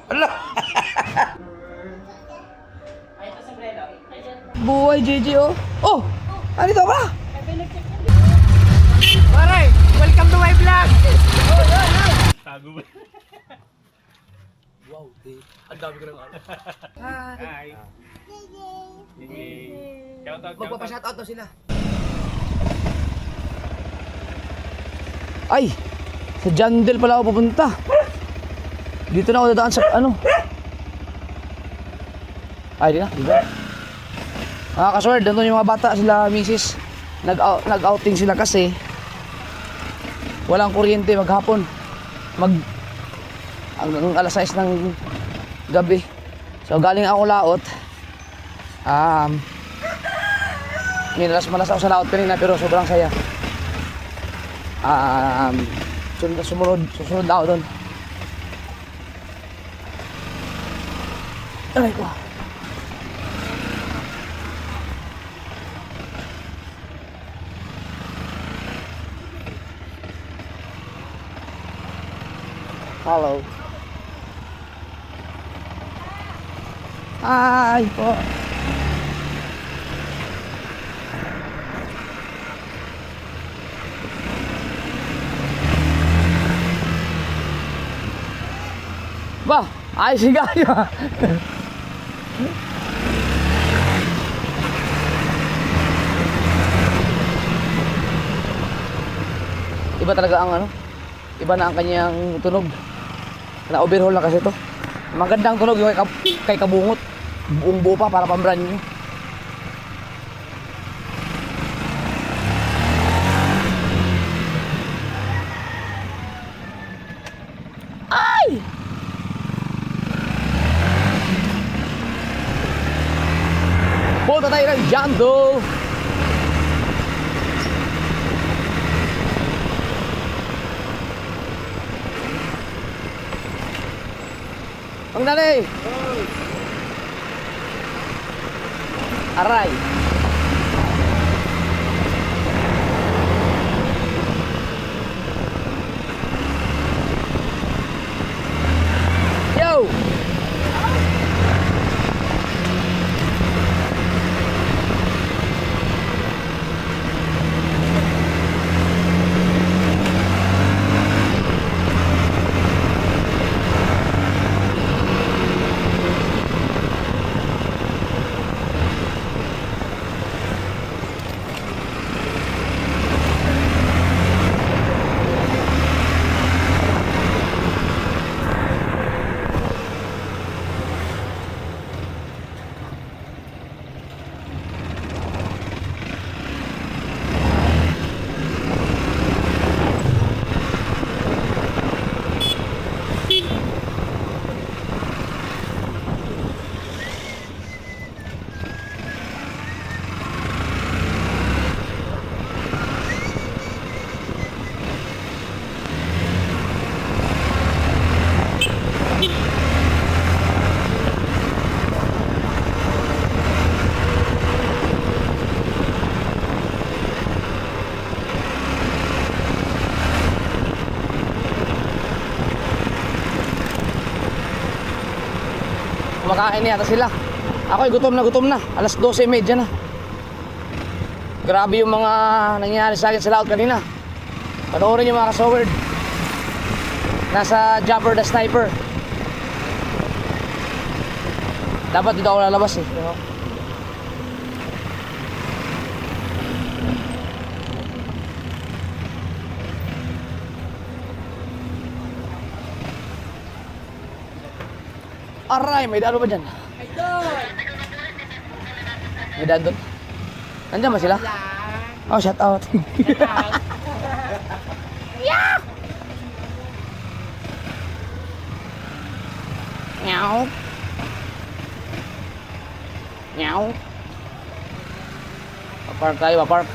Ala! Ay, ito sombrero. Buhay, JJ, oh. Oh! Ano ito ba? Pare, welcome to my vlog! Tago ba? Wow, ang dami ko ng ano. Hi! Shoutout, Magpapashoutout daw sila. Ay! Sa Jandel pala ako pupunta. Dito na ako dadaan sa ano. Ay, di na, di ba? Mga kasword, nandun yung mga bata, sila misis. Nag-outing sila kasi walang kuryente maghapon. Hanggang alas 6 ng gabi. So galing ako laot. Malas ako sa laot kanina pero sobrang saya. Susunod na ako doon. Aray ko. Hello. Hi po. Ba, ay si Gaya. Iba talaga ang ano? Iba na ang kanyang tunog. Na-overhaul na kasi to. Magandang tunog yung kay Kabungot. Buong buo pa para pang-brand new. Ay! Punta tayo ng Jandel. Ang nanay! Aray! Yo! Kumakain yata sila. Ako'y gutom na. Alas 12:30 na. Grabe yung mga nangyayari sa akin sa laot kanina. Panoorin yung mga kasoward. Nasa Jumper the Sniper. Dapat dito ako lalabas eh. Aray, may daan ba dyan? May daan doon? Nandiyan ba sila? Oh, shout out. Yeah! Meow. Meow. Papark tayo, papark.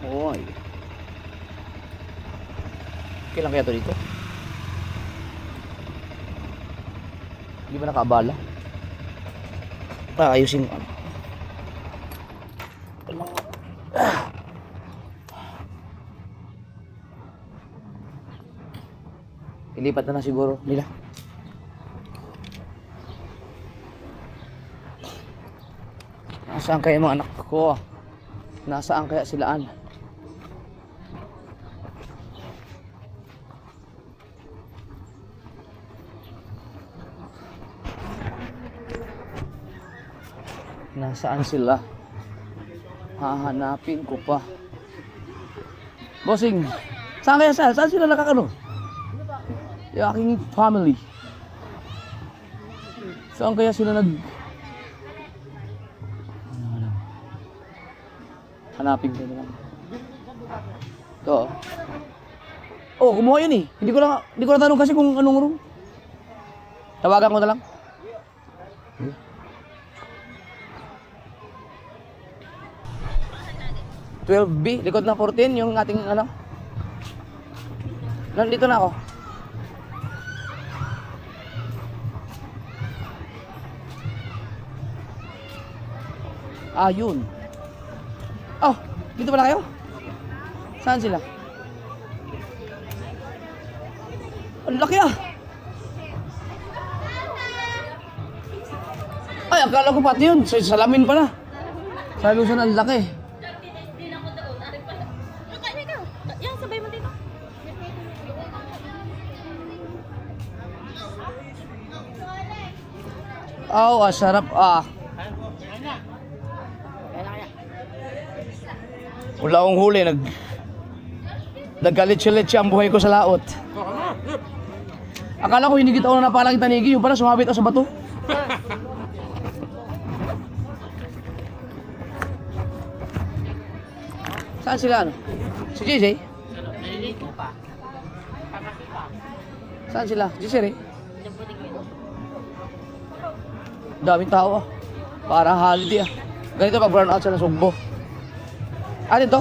Oy. Kailan kaya to dito? Hindi ba nakaabala? Ayusin ko. Ilipat na siguro nila. Nasaan kaya mga anak ko? Nasaan kaya silaan? Nasaan sila? Hahanapin ko pa. Bossing, saan kaya sila? Saan sila nakakano? Yung aking family. Saan kaya sila hanapin ko na lang. Ito. Oh, kumuha yun eh. Hindi ko na tanong kasi kung anong room. Tawagan ko na lang. 12B, likod na 14, yung ating ano. Nandito na ako. Yun. Oh, dito pala kayo? Saan sila? Ang laki ah! Ay, akala ko pati yun. Sa salamin pala. Sa Luzon ang laki. Yan, sabay mo dito. Sarap ah. Wala akong huli, nagkalit-silit ang buhay ko sa laot. Akala ko hinigit ako na napalang tanigi, yung pala sumabit ako sa bato. Saan sila ano? Si JJ? Saan sila? JJ? Daming tao ah. Parang holiday ah. Ganito pag brown out sa Nasugbo. Dito?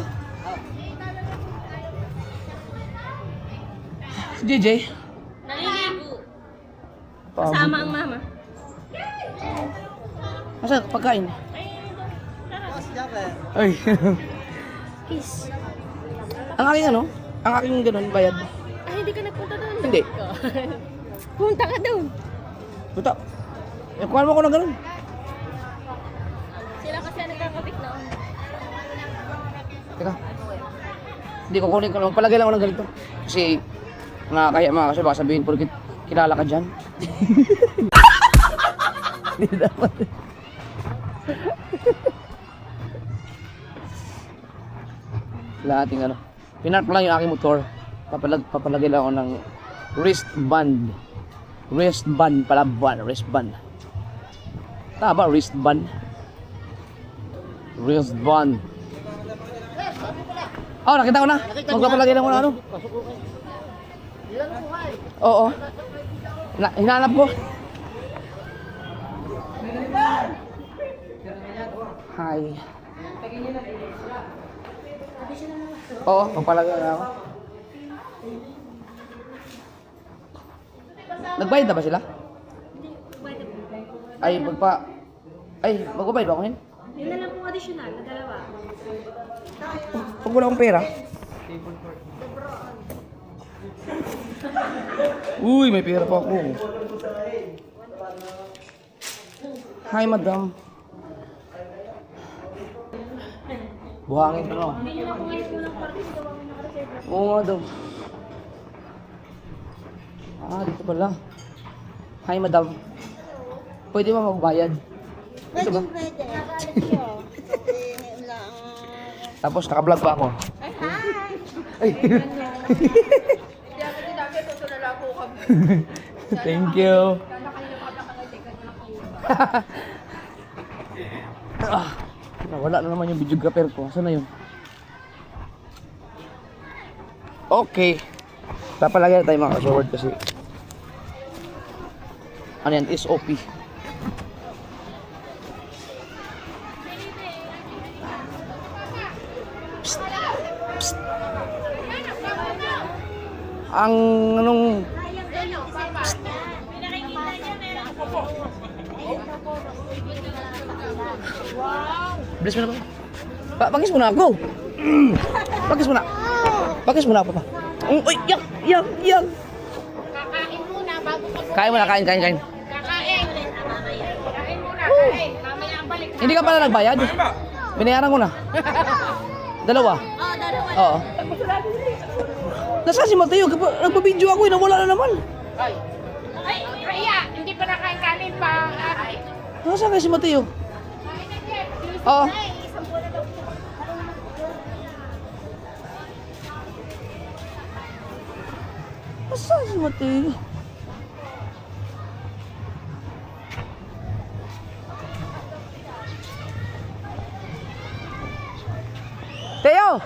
Si JJ? Naliligo. Kasama ang mama. Masa pagkain? Ay. Kiss. Ang aking ano? Ang aking ganun bayad. Ay, hindi ka nagpunta doon. Hindi. Punta ka doon. Puta. Kuha mo ko ng ganun. Sila kasi nagkakabit noon. Teka. Hindi ko kunin ko. Palagay lang ako ng ganito. Kasi nakakaya mga kasi baka sabihin porkit kilala ka dyan. Hindi dapat. Lahating ano. Pinark lang yung aking motor. Papalagay lang ako ng wristband. Wristband pala ban. Wristband. Tama ba? Wristband. Wristband. Nakita ko na. Magpapalagay lang ko na ano. Oo. Hinahanap ko. Hi. Oo, magpalagay na ako. Nagbayad na ba sila? Magbabayad ba ako yun? Yun na lang pong additional na dalawa. Pag wala akong pera. Uy, may pera pa ako. Hi, madam. Buhangin ka lang. Hindi nyo na po ngayon unang parking gawa mo nakareserve. Oo nga daw. Dito pala. Hi, madam. Pwede ba magbayad? Ito ba? Tapos naka-vlog pa ako. Ay. Thank you. Nawala na naman yung videographer ko. Saan na yun? Okay. Papalagay tayo mga ka-forward kasi ano yan? SOP. Psst. Psst. ang anong... Bilis mo na ba? Pagis mo na ako. Pagis mo na. Pagis mo na ako pa. Uy, yak. Kakain muna bago ka Kain mo na, kain. kakain. Kain muna, kain. Mamaya ang balik. Hindi ka pala nagbayad? Binayaran ko na. Dalawa? Oo, dalawa. Oo. Nasaan si Mateo? Nagpa-video ako, nawala na naman. Ay, Raya, hindi pa nakain kanin pa. Ay. Nasaan kaya si Mateo? Kain na, Jeff. Oo. Nasaan si Mateo? Teo!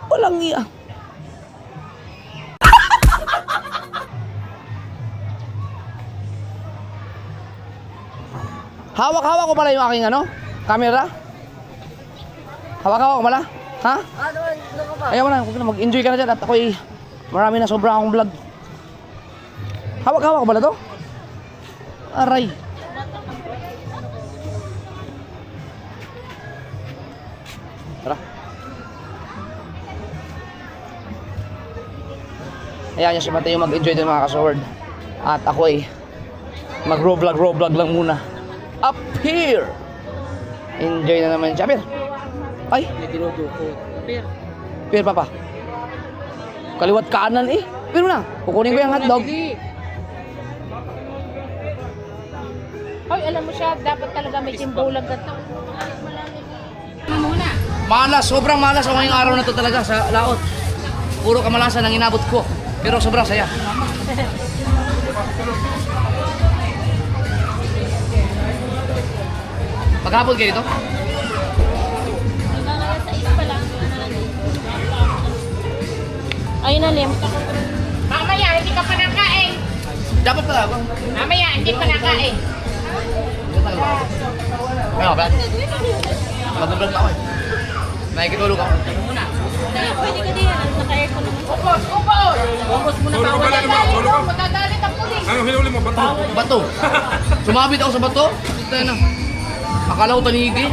Walang iya. Hawak-hawak ko pala yung aking ano? Camera? Hawak-hawak ko pala? Ha? Ayaw mo na, huwag na, mag-enjoy ka na dyan at ako'y marami na sobra akong vlog. Hawak-hawak ko pala to? Aray. Tara. Ayan nyo si Mateo mag-enjoy din mga kasword. At ako'y mag-vlog lang muna. Up here! Enjoy na naman siya. Pier! Ay! Pier, papa. Kaliwat kanan eh. Pier mo na. Kukunin ko yung hotdog. Hoy, alam mo siya, dapat talaga may timbulag na to. Muna. Malas, sobrang malas ako ngayong araw na to talaga sa laot. Puro kamalasan ang inabot ko. Pero sobrang saya. Maghapon kayo dito? Ayun na, Lim. Mamaya, hindi ka pa nakain. Dapat pala ako. Mamaya, hindi pa nakain. Kaya ba? Mag-vlog ako eh. Nakikitulog ako. Pwede ka din. Naka-aircon naman. Upos! Upos mo na bawal. Magagalit ang pulis. Ano, hinuli mo? Bato? Bato. Sumabit ako sa bato. Ito na. Akala ko tanigi.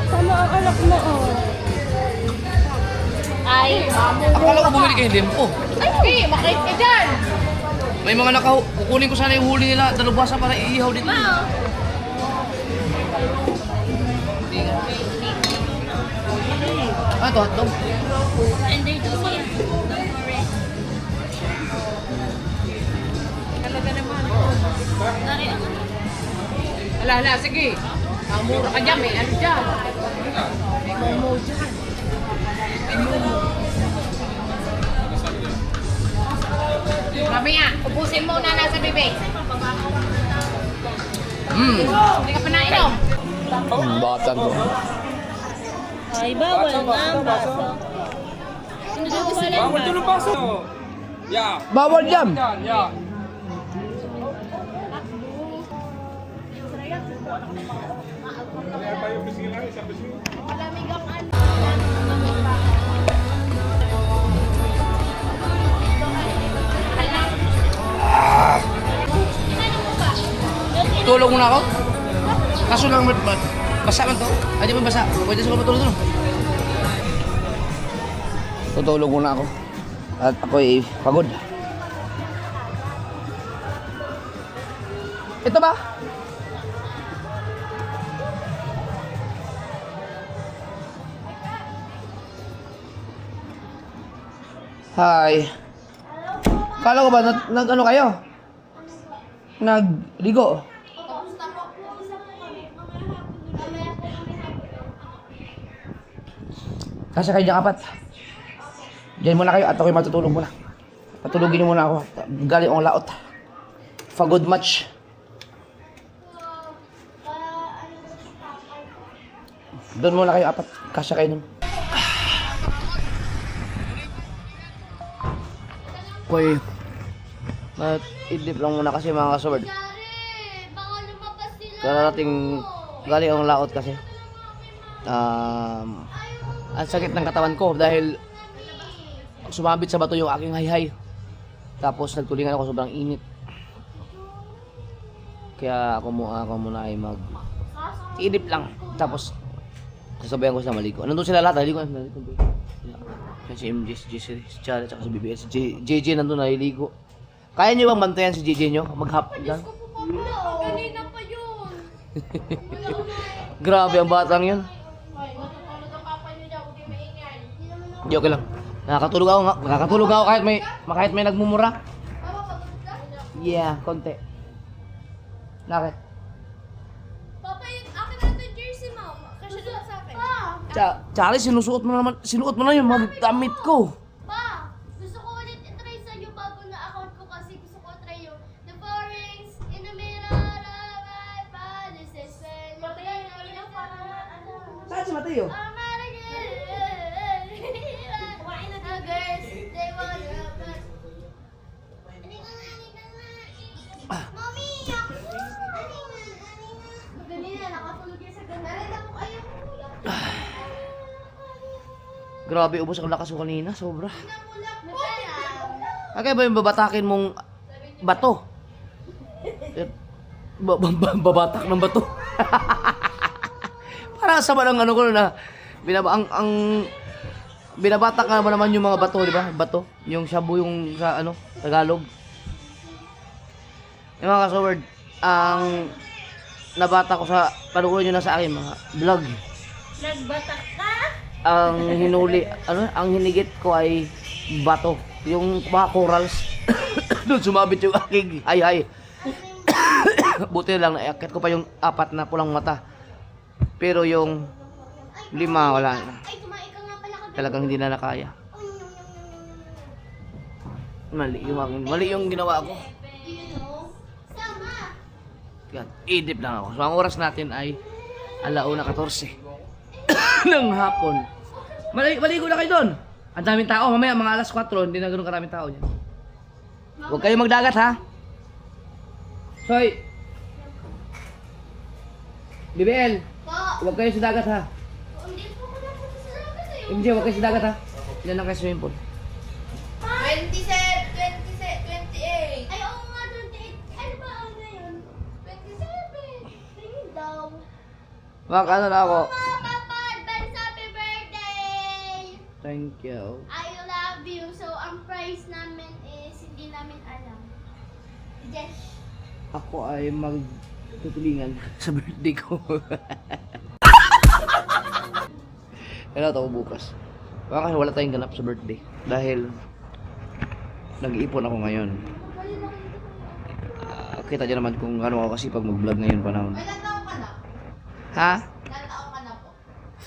Tama ang anak mo, oh. Ay, Akala ko bumili kayo limpo. Ay, hindi. Makait ka dyan. May mga kukunin ko sana yung huli nila. Dalubhasa para iihaw dito. Ah, ito hotdog. and they're doing it. Talaga naman. Nari ako. Hala, sige. Mura ka dyan. May ano dyan. May momo dyan. May momo. Mamaya, ubusin mo na nasa bibig. Hindi ka pa nainom. Batan to. Ay, bawal na ang baso. Sinunod ko sila Bawal dyan ang baso. Yeah. Bawal jam. Yan, yeah. Tulog muna ako. Kaso lang, basa man to. Ay, di ba basa? Pwede sa matulog doon. Tutulog muna ako. At ako'y pagod. Ito ba? Hi. Kala ko ba, nag-ano kayo? Nagligo. Kasi kayo dyan apat. Diyan muna kayo at ako'y matutulog muna. Patulugin niyo muna ako. Galing ang laot. For good match. Doon muna kayo apat. Kasya kayo nun. Okay. Idlip lang muna kasi mga kasword. Kararating galing ang laot kasi. Ang sakit ng katawan ko dahil sumabit sa bato yung aking hayhay. Tapos nagtulingan ako, sobrang init. Kaya ako muna ay idip lang. Tapos sasabayan ko sila maligo. Nandun sila lahat, naligo. Yan si MJ, si Chara, at si BBS. Si JJ nandun naliligo. Kaya niyo bang bantayan si JJ nyo? Maghap lang? Kanina pa yun. Grabe ang batang yun. Di okay lang. Nakakatulog ako kahit may nagmumura. Yeah, konti. Bakit? Papa, yung akin na ito jersey mo. Kasi doon sa akin. Charlie, sinuot mo na yung mga damit ko. Pa, gusto ko ulit i-try sa yung bago na account ko kasi gusto ko try yung The Four Rings in the Middle of my body says when you Saan si Mateo? I'm out again. The girls, they want to Mommy! Ganina, nakatulog yan sa ganda. Narita mo kayo. Grabe, ubos ang lakas ko kanina, sobra. Namulak po. Kaya ba yung babatakin mong bato? Babatak ng bato. Para sa ng ano ko na binabatak ka naman yung mga bato, di ba? Bato, yung shabu yung sa ano, Tagalog. Yung mga kasaward, ang nabata ko sa panukulan nyo na sa akin mga vlog. Nagbatak ka? Ang hinigit ko ay bato. Yung mga corals. Doon sumabit yung aking ay. Buti lang, naiakit ko pa yung 4 na pulang mata. Pero yung 5, wala na. Ay, kumain ka nga pala ka. Talagang hindi na nakaya. Mali yung ginawa ko. You know? Sama. Yan, idip lang ako. So, ang oras natin ay 1:14 ng hapon. Maligo na kayo doon. Ang daming tao. Mamaya, mga 4:00, hindi na ganun karaming tao dyan. Huwag kayo magdagat, ha? Soy! BBL! Po. Huwag kayo sa dagat, ha? Hindi po ko napunta sa dagat eh. MJ, huwag kayo sa dagat, ha? Yan lang kayo swimming pool. 27, 28. Ay, oo nga, 28. Ano ba ang ngayon? 27. Tingin daw. Ano na ako? Papa, advance happy birthday! Thank you. I love you. So, ang price namin is hindi namin alam. Yes. Ako ay magtutulingan sa birthday ko. Kaya ako bukas. Baka kasi wala tayong ganap sa birthday. Dahil nag-iipon ako ngayon. Kita niyo naman kung ano ako kasi pag mag-vlog ngayon panahon. Ilan taong ka na? Ha? Ilan taong ka na po?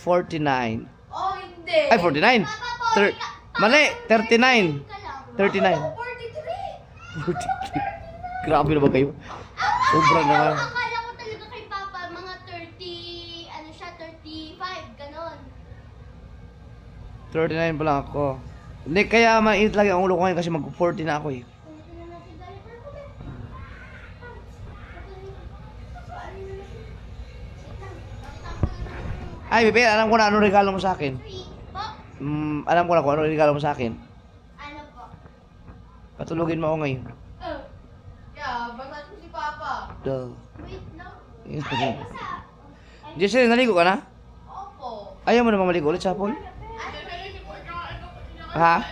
49. Oh, hindi. Ay, 49. Mali, 39. Ka lang. 39. 43. 43. Grabe na ba kayo? Sobra naman. Akala ko talaga kay Papa, mga 30, ano siya, 35, ganon. 39 pa lang ako. Hindi, kaya mainit lagi ang ulo ko ngayon kasi mag-40 na ako eh. Ay, Bebe, alam ko na anong regalo mo sa akin. Po? Alam ko na kung anong regalo mo sa akin. Ano po? Patulugin mo ako ngayon. Yeah, basta ko si Papa. Duh. Wait lang. Jesse, naligo ka na? Opo. Ayaw mo naman maligo ulit sa hapon? Ha?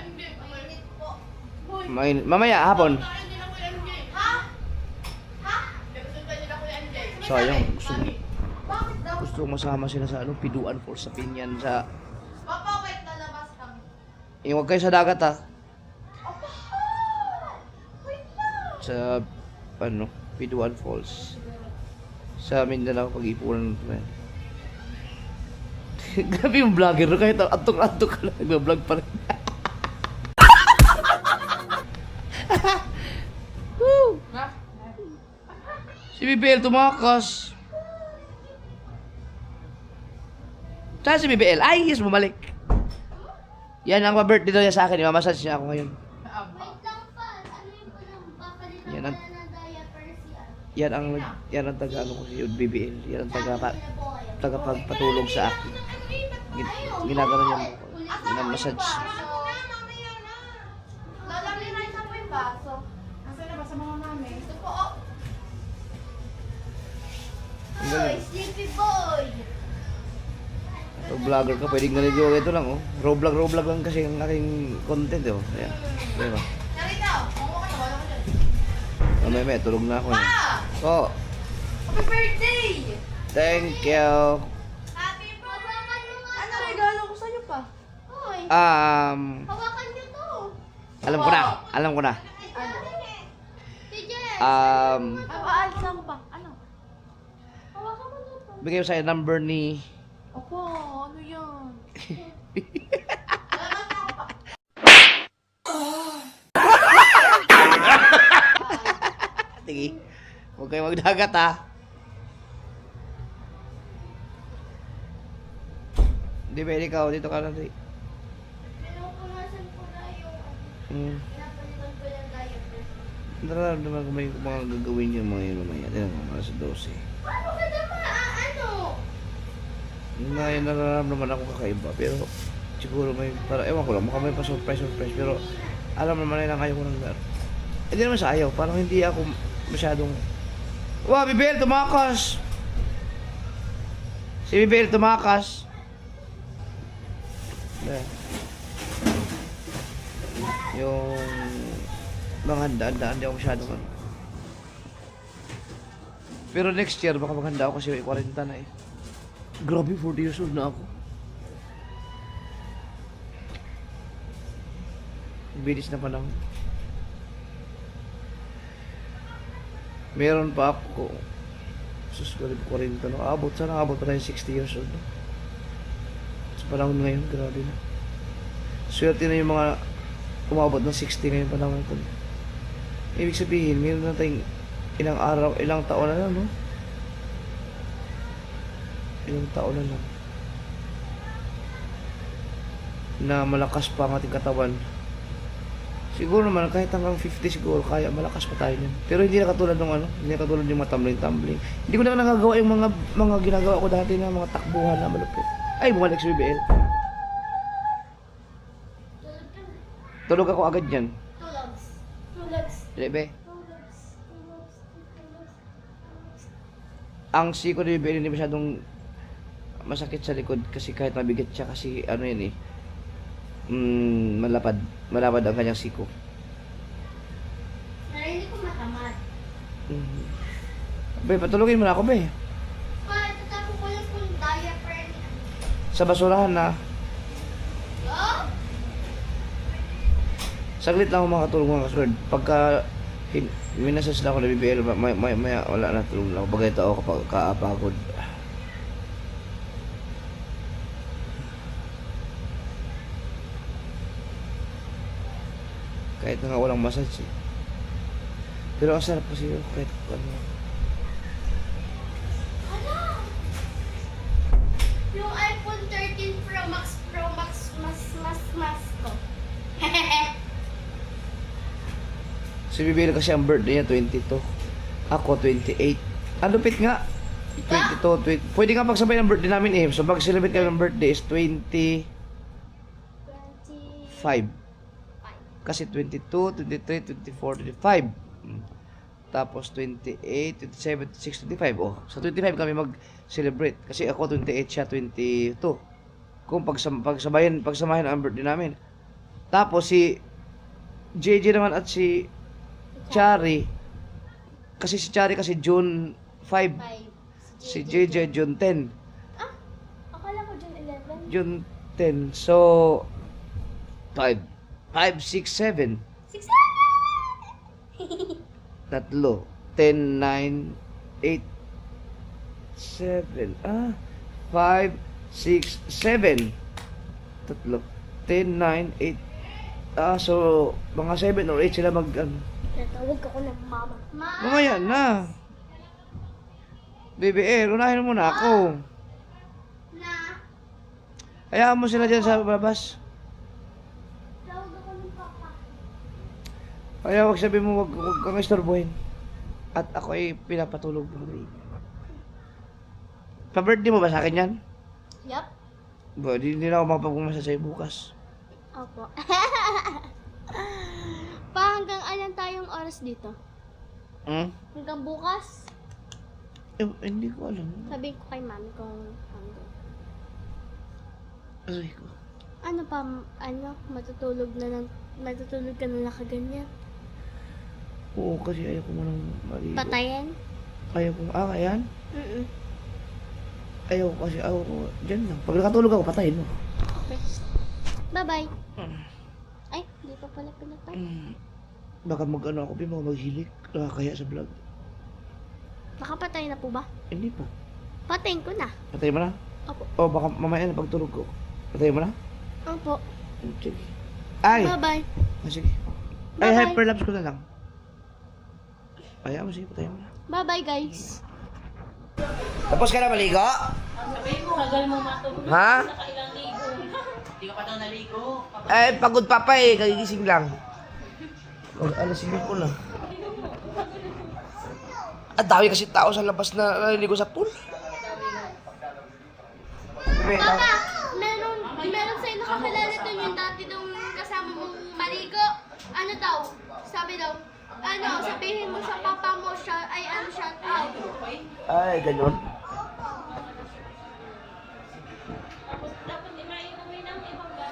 Mainit. Mamaya, hapon. Ha? Ha? Sayang, Bakit daw? gusto ko masama sila sa ano, Piduan Falls sa Pinyan sa... Papa, wait, lalabas kami. Huwag kayo sa dagat ha. Opa! Wait lang. Sa, ano, Piduan Falls. Sa Mindanao, pag-ipunan ko yan. Grabe yung vlogger, no? Kahit antok-antok ka lang, nag-vlog pa rin. Woo! Si BBL tumakas. Saan si BBL? Ay, yes, bumalik. Yan ang pa-birthday daw niya sa akin. Imamassage niya ako ngayon. Wait lang pa. Ano yung palang papalitan Yan ka ang- na ng diaper si yan ang taga ano ko si BBL. Yan ang tagapagpatulog sa akin. Ginagano niya mo ko. Ginamassage. Lalaminan sa mo yung baso. Nasaan na ba sa mga mami? Ito po, oh. Hoy, sleepy boy. So, vlogger ka, pwedeng ganito ito lang, oh. Roblox lang kasi ang aking content, oh. Ayan. Diba? Narito, kung ka na, wala ko dyan. May, tulog na ako. Pa! Oh, Happy birthday! thank you. Happy birthday! Ano regalo ko sa'yo pa? Hoy, hawakan niyo to. Alam ko na. TJ, Aalis mo pa. Ano? hawakan mo to. Bigay ko sa'yo number ni... Opo, ano yan? Sige. Huwag kayo magdagat, ha. Hindi pwede ikaw. Dito ka na. Pinupunasan ko na yung pinapalitan ko yung diaper. Nararamdaman ko may mga gagawin yung mga yun mamaya. Tignan mo, mga sa 12. Paano ka naman, ano? Nararamdaman ako kakaiba. Pero siguro may, para, ewan ko lang, baka may pa-surprise. Pero alam naman nila ayaw ko ng laro. Hindi naman sa ayaw. Parang hindi ako masyadong... Wow, Bibel, tumakas! Si Bibel, tumakas! Ayan. Yung mga handaan-handaan, hindi ako masyadong ano. Pero next year, baka maghanda ako kasi may 40 na eh. Grabe, 40 years old na ako. Bilis na panahon. Meron pa ako. Sus, 40 na. Sana abot pa tayo 60 years old. No? Sa panahon ngayon, grabe na. Swerte na yung mga umabot ng 60 ngayon panahon ito. Ibig sabihin, meron na tayong ilang araw, ilang taon na lang, no? Ilang taon na lang. Na malakas pa ang ating katawan. Siguro naman, kahit hanggang 50 siguro, kaya malakas pa tayo niyan. Pero hindi na katulad ng ano, hindi na katulad yung mga tumbling-tumbling. Hindi ko na nagagawa yung mga ginagawa ko dati na mga takbuhan na malupit. Ay, bumalik si BBL. Tulog ako agad yan. Tulags. Bebe. Ang siko ni BBL hindi masyadong masakit sa likod kasi kahit mabigat siya kasi ano yan eh. Malapad ang kanyang siko. Narinig ko matamad. Be, patulogin mo na ako, be. Tatapos ko lang kung diaper niya. Sa basurahan na. Yo? Saglit lang ako makatulog mga kasunod. Pagka minasas na ako na BBL, maya wala na tulog lang ako. Bagay ito ako kapag kaapagod. Kahit na nga walang massage eh. Pero ang sarap kasi yun kahit ano. Ano? Yung iPhone 13 Pro Max, mas ko. Si BBL kasi ang birthday niya 22. Ako 28. Ang lupit nga. 22, 20. Pwede nga pagsabay ng birthday namin eh. So pag celebrate kami ng birthday is 25. Kasi 22, 23, 24, 25. Tapos 28, 27, 26, 25. Oh, sa 25 kami mag-celebrate. Kasi ako 28, siya 22. Kung pagsamahin ang birthday namin. Tapos si JJ naman at si Chari. Kasi si Chari kasi June 5. Si JJ June 10. Ah? Akala ko June 11. June 10. So 5, 6, 7. 6, Tatlo. 10, 9, 8, 7. 5, 6, 7. Tatlo. 10, 9, 8. So, mga 7 or 8 sila Natawag ako ng mama. Mamaya na. BBL, unahin mo na ako. Na? Hayaan mo sila dyan sa labas. Tawag ako ng papa. Kaya wag sabihin mo, wag kang istorbohin. At ako ay pinapatulog mo. Pa-birthday mo ba sa akin yan? Yup. Ba, di na ako makapagpumasa sa'yo bukas. Opo. Pa, hanggang alam tayong oras dito? Hmm? Hanggang bukas? Hindi ko alam. Sabihin ko kay mami kung hanggang. Aray ko. Ano pa, matutulog ka na lang kaganyan. Oo, kasi ayaw ko munang maligo. Patayin? Ayaw ko, ayan? Mm-mm. Ayaw ko kasi, ayaw ko, dyan lang. Pag nakatulog ako, patayin mo. Okay. Bye-bye. Ay, hindi pa pala pinatay. Baka mag-ano ako, baka maghilik. Nakakaya sa vlog. Nakapatay na po ba? Hindi po. Patayin ko na. Patayin mo na? Opo. O baka mamaya na pagtulog ko. Patayin mo na? Opo. Sige. Ay! Bye-bye. Sige. Ay, Bye-bye. hyperlapse ko na lang. Ay, sige, patayin mo na. Bye-bye, guys. Tapos ka na maligo? Tagal mo matulog. Ha? Nakailang ligo. Hindi ka pa daw naligo. Eh, pagod pa pa eh. Kagigising lang. Alas 5 na. Ang dami kasi tao sa labas na naliligo sa pool. Papa, meron sa'yo nakakilala doon yung dati nung kasama mong maligo. Ano daw? Sabi daw, sabihin mo sa papa mo, shout out. Ay, ganyan.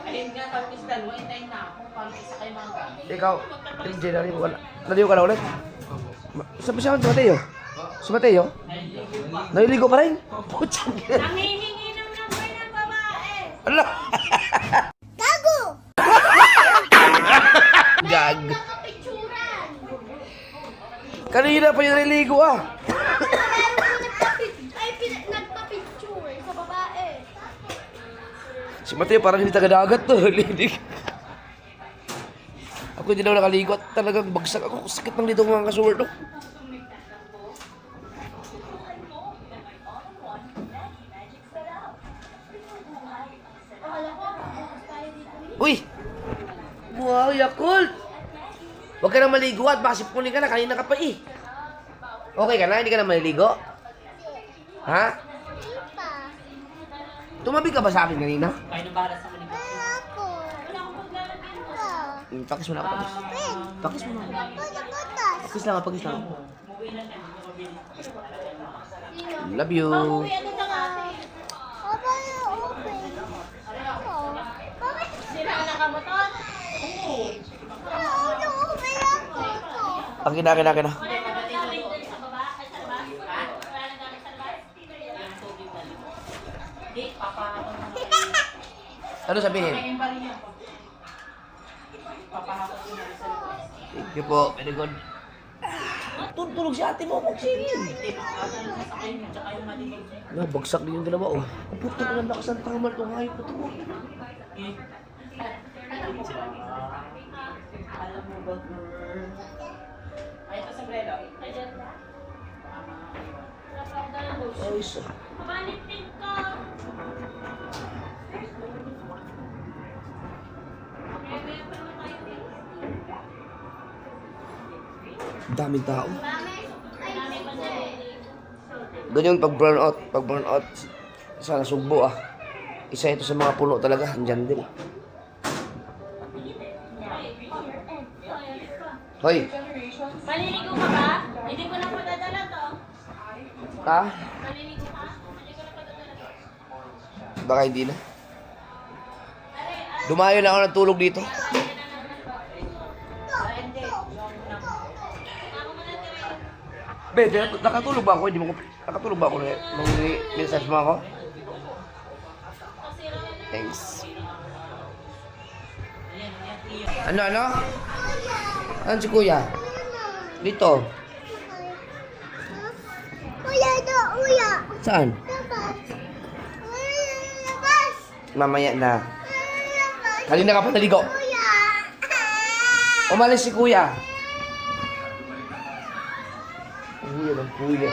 Ayun nga, tapos dalawa, intayin na ako. Parang isa kayo mga gamit. Ikaw, MJ, naligo ka na. Naligo ka na ulit? Sabi siya, si Mateo. Si Mateo? Naliligo pa rin? Putsang gina. Nangihingi ng number ng babae. Ala! Gago! Gag. Nakapicturan! Kanina pa yung naliligo ah. Nagpa-picture sa babae. Si Mateo parang hindi taga-dagat to. Ako hindi na ako nakaligo at talagang bagsak ako. Sakit ng dito mga kasuwar to. Uy! Wow, Yakult! Huwag ka na maligo at baka sipunin ka na. Kanina ka pa eh. Okay ka na? Hindi ka na maliligo? Ha? Tumabi ka ba sa akin kanina? Kayo nang bahala sa maligo. Pakis mo na ako, pakis. Pakis mo na ako. Pakis lang, pakis lang. Love you. Sira na ka mo to? Akin na, akin na, akin na. Ano sabihin? Thank you po, very good. Tulog si ate mo, magsingin. Bagsak din yung dalawa, oh. Ang puto ko ng lakas ng tamal itong hayop na ito. Alam mo ba, girl? Ay, ito sombrero. Ayos ah. Panitin ko! Daming tao. Ganyan pag burn out. Pag burn out, sana sugbo ah. Isa ito sa mga puno talaga. Andyan din. Hoy! Maliligo ka ba? Hindi ko na padadala to. Ha? Maliligo ka? Hindi ko na padadala to. Baka hindi na. Dumayo na ako ng tulog dito. Be, nakatulog ba ako? Hindi mo ko... Nakatulog ba ako nung message mo ako? Thanks. Ano? Ano si kuya? Dito. Kuya. Saan? Labas. Mamaya na. Kanina ka pa naligo. Umalis si kuya. Kuya ng kuya.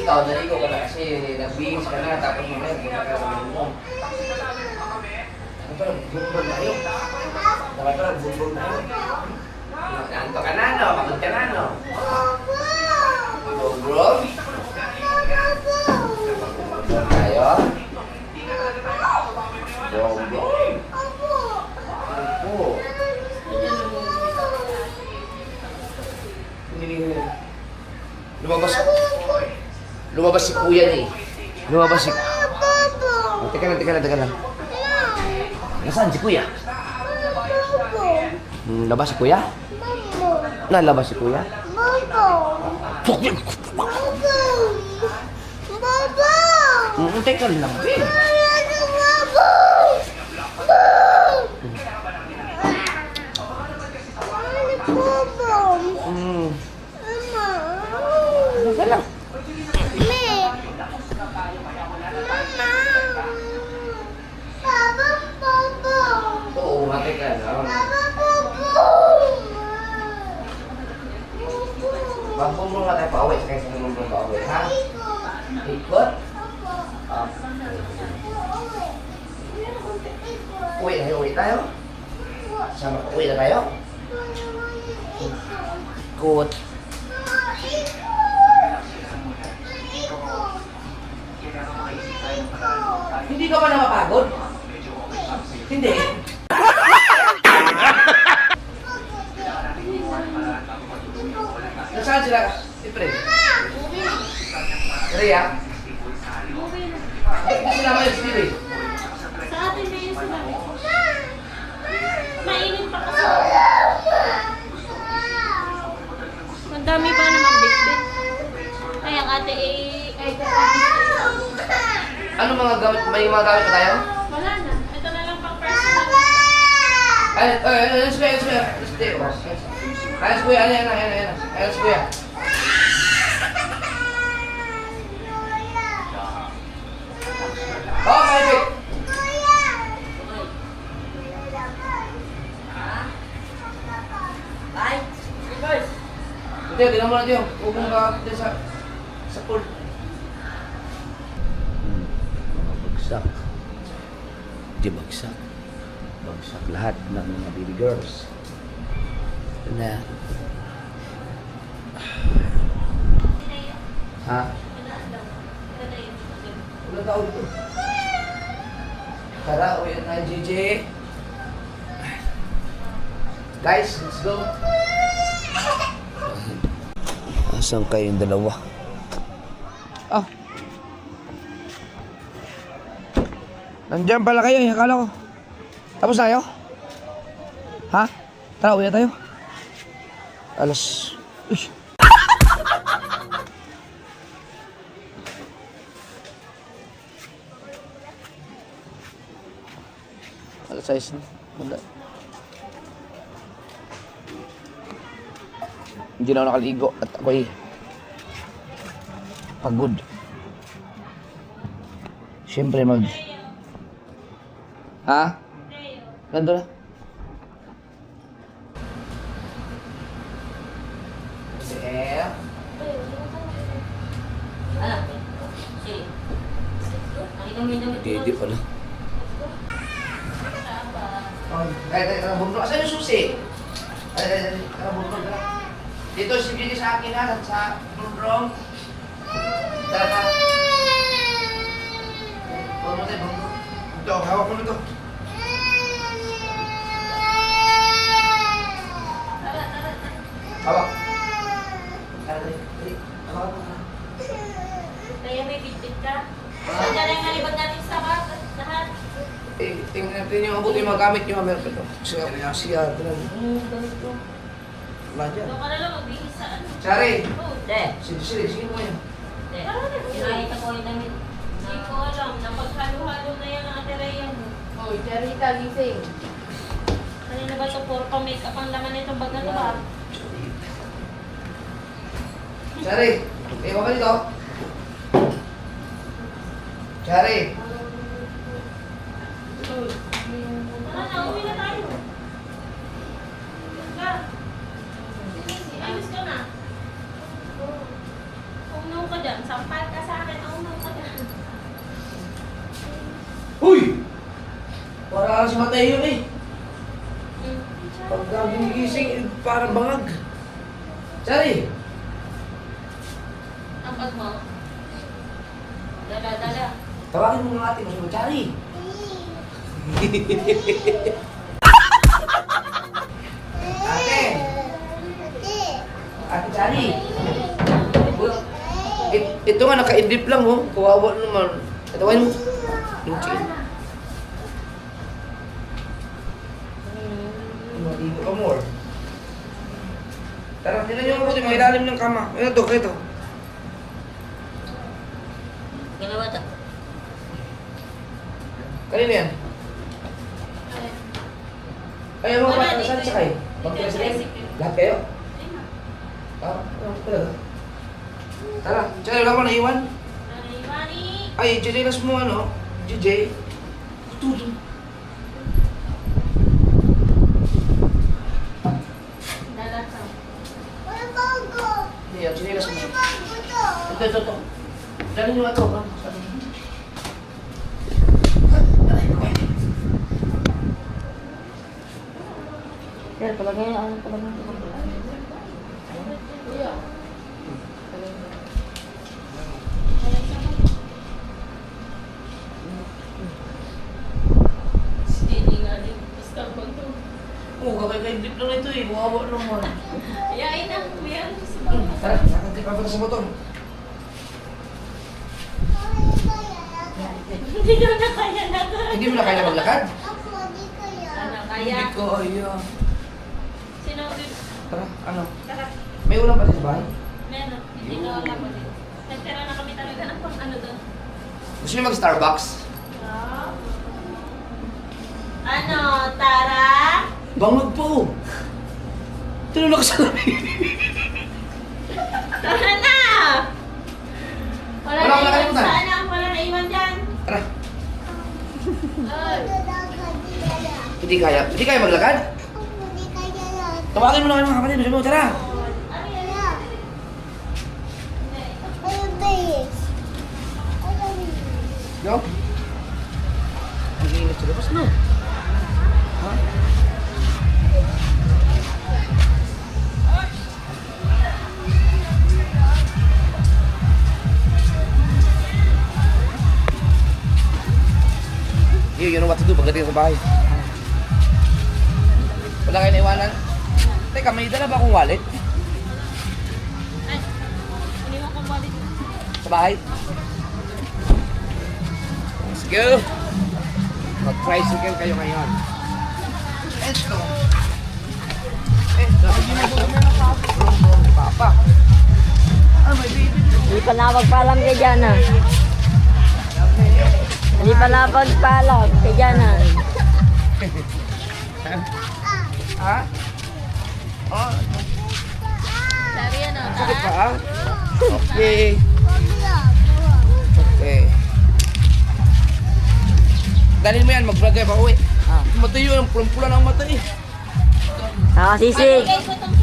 ikaw, naligo ka na kasi nagbihis ka na, tapos mamaya punta ka na mo. Ano pa, bumbog na yun. Dapat pa, bumbog na yun. Nanto ka na, no? Pagod ka na, no? Bumbog? Tayo? Bumbog? Opo. Lumabas si kuya niya eh. Lumabas si... Oh, teka lang. Nasaan si kuya? Labas si kuya? Nalabas si kuya? Teka lang, Ben. Teka lang. Oo, mati ka lang. Bambong mo nga tayo pa-uwi sa kaysa naman mo pa-uwi, ha? Ikot? Uwi tayo? Sama ka, uwi na tayo? Ikot. Hindi ka ba na mapagod? Hindi. Nasaan sila? Siyempre. Rhea? Hindi sila kayo si Stevie. Sa atin na yun sila. Mainit pa kasi. Ang dami pa naman bitbit. Ay, ang ate ay Ano mga gamit? May mga gamit pa tayo? wala na. Ito na lang pang personal. Ayun si kuya. Ayun si kuya. Ayun si kuya. Oh, my big. Ito, tingnan mo natin yung ubong ka dito sa pool. Bagsak. Di bagsak. Bagsak lahat ng mga baby girls. Ito na. Ha? Wala tao dito. Tara, uwi na JJ. Guys, let's go. Asan kayong dalawa? Ah. Nandiyan pala kayo, akala ko. Tapos na kayo? Ha? Tara, uwi na tayo. Alas... Uy. Alas 6 na. Wala. Hindi na ako nakaligo at ako'y pagod. Siyempre Ha? Nandun na? Sir? Hindi pala. Bundok. Asan yung susi? Bundok na. Dito si Billy sa akin ha, sa bundok. Tara. Bundok tayo, bundok. Ito, hawak mo nito. Hawak. Tara. Hawak mo na. Kaya may bitbit ka. Saan dyan yung nalibag natin sa lahat? Tingnan natin yung mabuti yung magamit yung hammer ko. Siya. Gamit ko. Madyan. Doon ka na lang magbihis sa ano. Sari. Sige mo yan. Kinakita ko yung damit. Hindi ko alam. Napaghalo-halo na yan ang atereya mo. Oh, Charita, gising. Kanina ba ito? Puro pa makeup ang laman nitong bag na ito ba? Sari. Ikaw ka dito. Sari. Tara na, uwi na tayo. Ayos ka na. Kung ka dyan. dyan. Sampal ka sa akin. Oh, no. Huy! Para si Mateo eh. Pagka gumigising, para bangag. Chari! Ang bag mo. Dala. Tawagin mo mga ate mo si Chari. Ate! Ate Chari! Ito nga, naka-indip lang oh. Kawawa naman. Tawagin mo. Yung chicken. Maligo ka more. Tara, tinan niyo ako may ilalim ng kama. Ano to, ito. Ginawa to. Kanina yan? Ayaw mo ba? Saan sakay? Mag-tricycle? Lahat kayo? Ah, talaga? Tara, tsaka wala ko naiwan. Mani. Ay, Jelinas mo ano? JJ? Tuto. Dala ka. Hindi, ang Jelinas mo. Ito. Dali nyo ito, ha? Yan, palagay na. Hindi nga din. Basta ko to. Oo, kakakaindip lang ito eh. Wawa naman. Ayain na. Kuya. Tara, nakakantip pa sa motor. Hindi daw na kaya na ka. Hindi mo na kaya maglakad? Ano kaya? Hindi kaya. Sino? Tara, ano? Tara. May ulam pa din sa bahay? Meron. Hindi na wala ko din. Nagtira na kami talaga ng pang ano doon. Gusto niyo mag-Starbucks? Ano? Tara? Bangag po! Tinulog sa labi. Tara na! Wala Wala na iwan kalimutan. sana. Wala na iwan dyan. Tara, Ay. hindi kaya. Hindi kaya maglakad? Tawagin mo na kayo mga kapatid. Gusto mo, tara! Ano yan? Go! Ang init sa labas, no? Ha? You know what to do pagdating sa bahay. Wala kayo naiwanan? Teka, may dala ba akong wallet? Ay. Iniwan ko balik. Sa bahay? Let's go! Mag-tricycle kayo ngayon. Let's go! Papa! Ah, may baby! Hindi pa napagpalam kay Jana. Hindi pa napagpalam kay Jana. Ha? Oh, Sabi yan o. sakit pa ah? Okay. Okay. Dalhin mo yan, mag-vlog kayo pa uwi. Ah. Mata yun, ang pulang-pula ng mata eh. Nakasisig. Bigay ko itong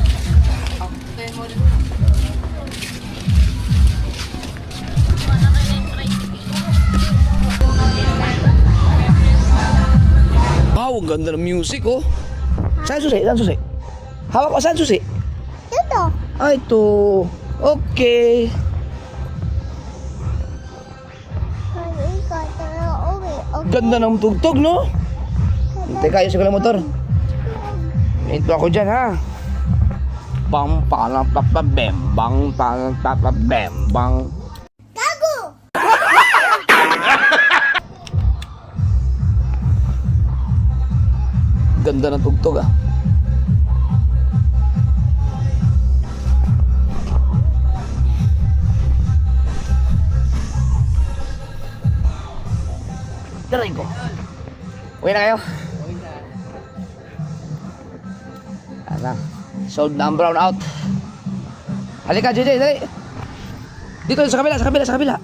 Wow, ang ganda ng music oh. Saan susi? Saan susi? Hawak ko, saan susi? Ito. Ah, ito. Okay. Ganda ng tugtog, no? Teka, ayos ko lang motor. Ito ako dyan, ha? Bang, palang, papabem, bang, palang, papabem, bang. Gago! Ganda ng tugtog, ah. Taray ko. Uwi na kayo. Ano? Sold na ang brown out. Halika, JJ, dali. Dito, sa kabila, sa kabila, sa kabila.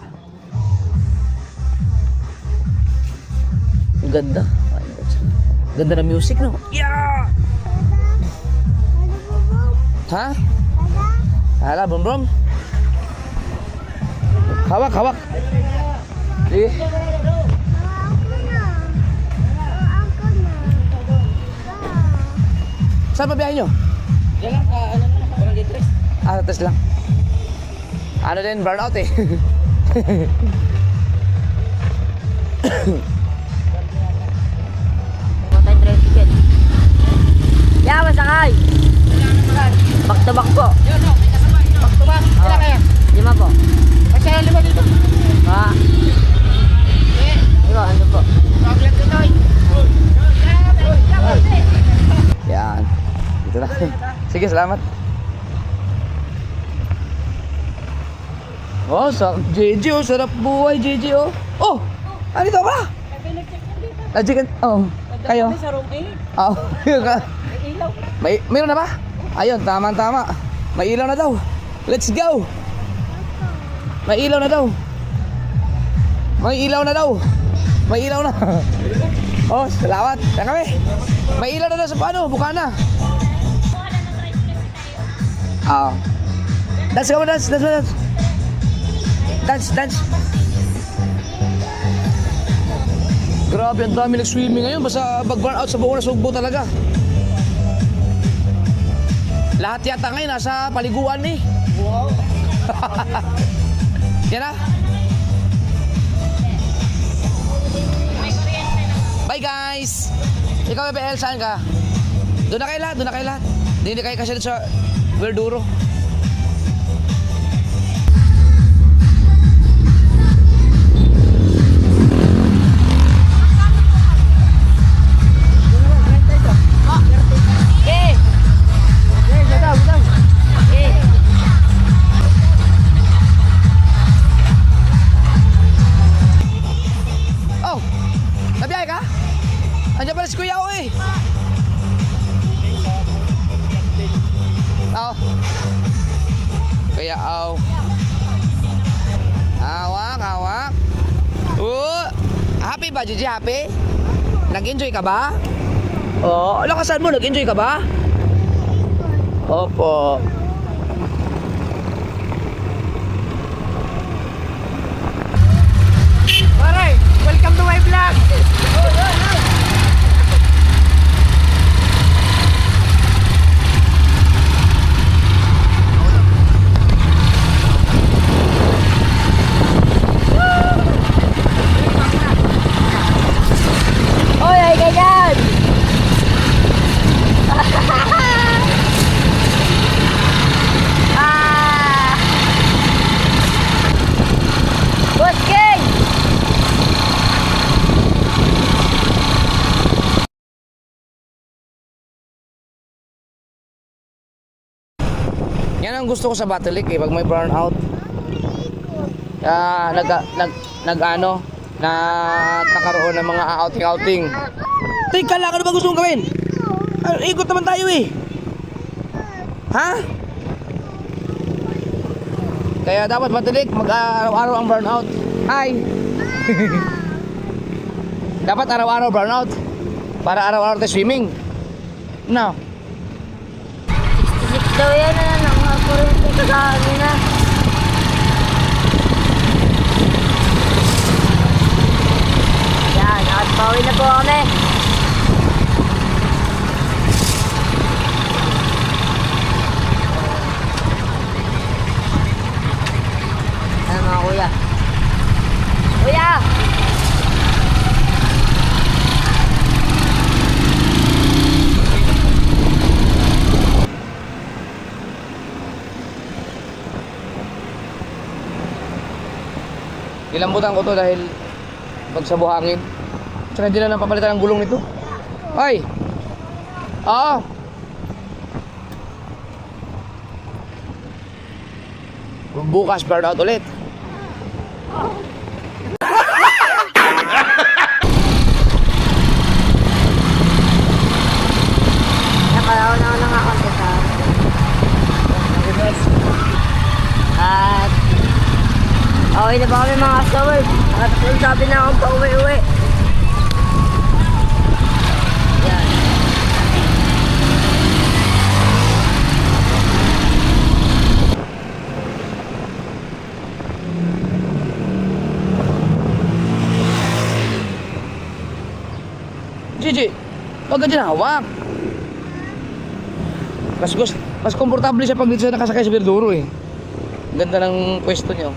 Ang ganda. Ganda ng music, no? Yeah! Ha? Hala, brum brum. Hawak, hawak. Sige. Saan pa biyahe nyo? Yan lang, ano na, barangay tres. Test lang. Ano din, burnout eh. Matay tricycle. Yeah, masakay. Back to back po. Yun, no, may kasabay. Pagtubas, ilan kaya? 5 po. Kasi 5 dito. Diba, ano po? Chocolate dito, Yan. Dito na. Sige, salamat. Oh, JJ, oh, sarap buhay, JJ, oh. Oh, andito ka. Najikan, oh, kayo. sa room A. Oh, mayroon na ba? Ayun, tama. May ilaw na daw. Let's go. May ilaw na daw. May ilaw na daw. May ilaw na. Oh, salamat. Yan kami. May ilaw na daw sa paano, Bukana. Ah. Dance ka mo, dance. Dance. Grabe, ang dami nag-swimming ngayon. Basta pag-burn out sa buong Nasugbo talaga. Lahat yata ngayon nasa paliguan eh. Wow. Yan na. Bye guys. Ikaw, BBL, saan ka? Doon na kayo lahat. Hindi kayo kasi sa Verduro. Oh, nabiyahe ka? Andiyan pala si Kuya O eh. Oh. Kuya O. Hawak. Happy ba, Gigi? Happy? Nag-enjoy ka ba? Oh, lakasan mo, nag-enjoy ka ba? Opo. Pare, welcome to my vlog. Oy, ay ganyan! Boss King! Yan ang gusto ko sa Battle Lake eh, pag may burnout. Nagkakaroon ng mga outing. Teka lang, ano ba gusto mong gawin? Ikot naman tayo eh. Ha? Kaya dapat Battle Lake, mag-araw-araw ang burnout. Hi! Dapat araw-araw burnout. Para araw-araw tayo swimming. No. 66 daw yan na lang. Mga kurente kagami na. Yan, nakatpawi na po kami. Ano mga kuya? Kuya! Nilambutan ko to dahil pag sa buhangin. Tsaka hindi na lang papalitan ang gulong nito. Ay! Oo! Bukas burnout ulit. Nakalaw na ako nakakonte sa at okay na ba kami mga customers? At sabi na akong pauwi-uwi. Yan. Gigi, wag ka dyan hawak. Mas komportable siya pag dito siya nakasakay sa Verduro eh. Ganda ng pwesto niyo.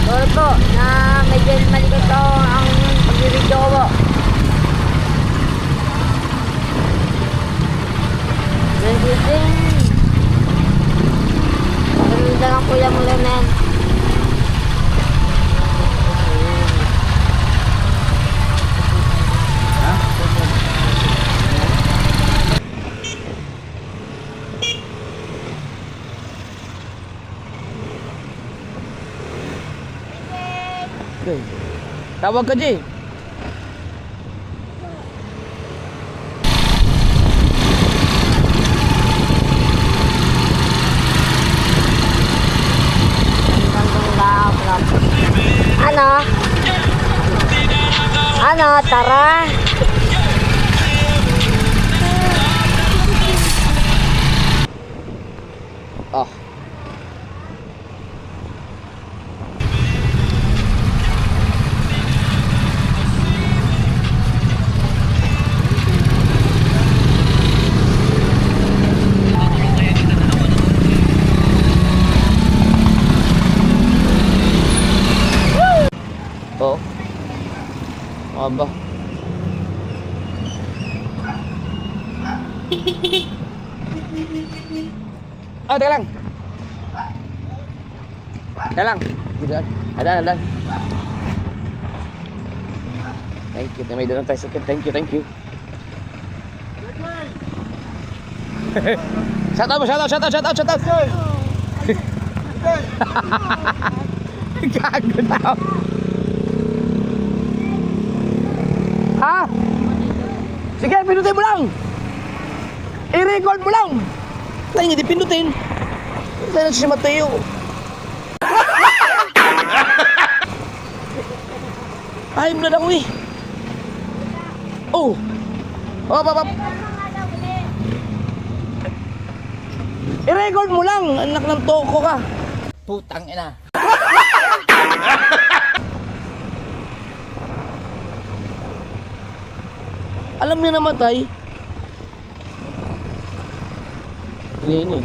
Sorry po, na medyo malikot ako ang pag-video ko po. Ganyan. Ganda ng kuya mo lang na yan. Okay. Tawag ka, Jay. Ano? Ano? Tara. Ah. Oh. Aba. Oh, teka lang. Teka lang. Adan. Thank you. May doon tayo sakit. Thank you. Shout out. Gago tao. Ha? Sige, pindutin mo lang. I-record mo lang. Tayo hindi pindutin. Tayo na si Mateo. Ayun na lang eh. Oh. Op. I-record mo lang. Anak ng toko ka. Putang ina. Alam niya namatay. Ini.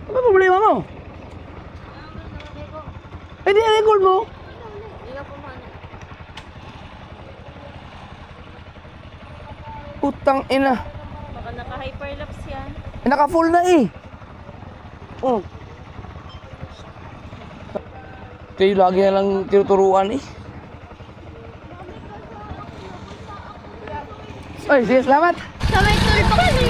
Apa problema mo? Eh, di record mo. Putang ina. Baka naka-hyperlapse yan. Naka-full na eh. Oh. Kayo lagi na lang tinuturuan eh. Oy, sige, salamat. Sa may tulpo kasi.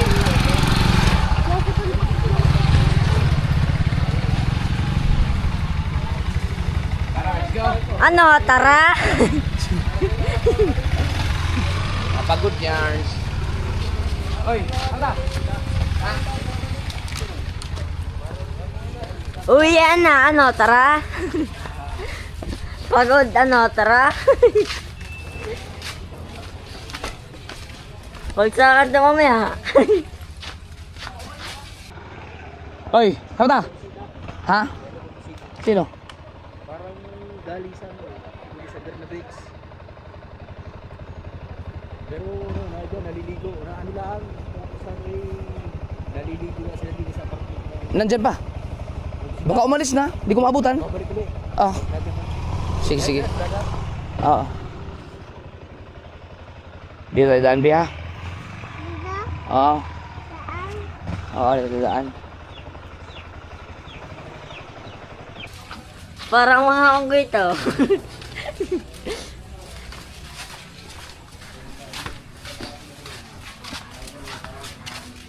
Ano? Tara. Napagod yarns. Oy, ala. Uwi na. Ano? Tara. Pagod. Ano? Tara. Pagsakan na mamaya. Oy, kamusta? Ha? Sino? Parang galing sa Bernabix. Pero na dyan, naliligo. Ano lang, sa may naliligo na sila dito sa parking. Nandyan pa? Baka umalis na. Di ko maabutan. Babalik ulit. Ah. Sige. Oo. Dito tayo daan, Bi, ha? Oo. Oo, dito tayo daan. Parang mga unggoy to.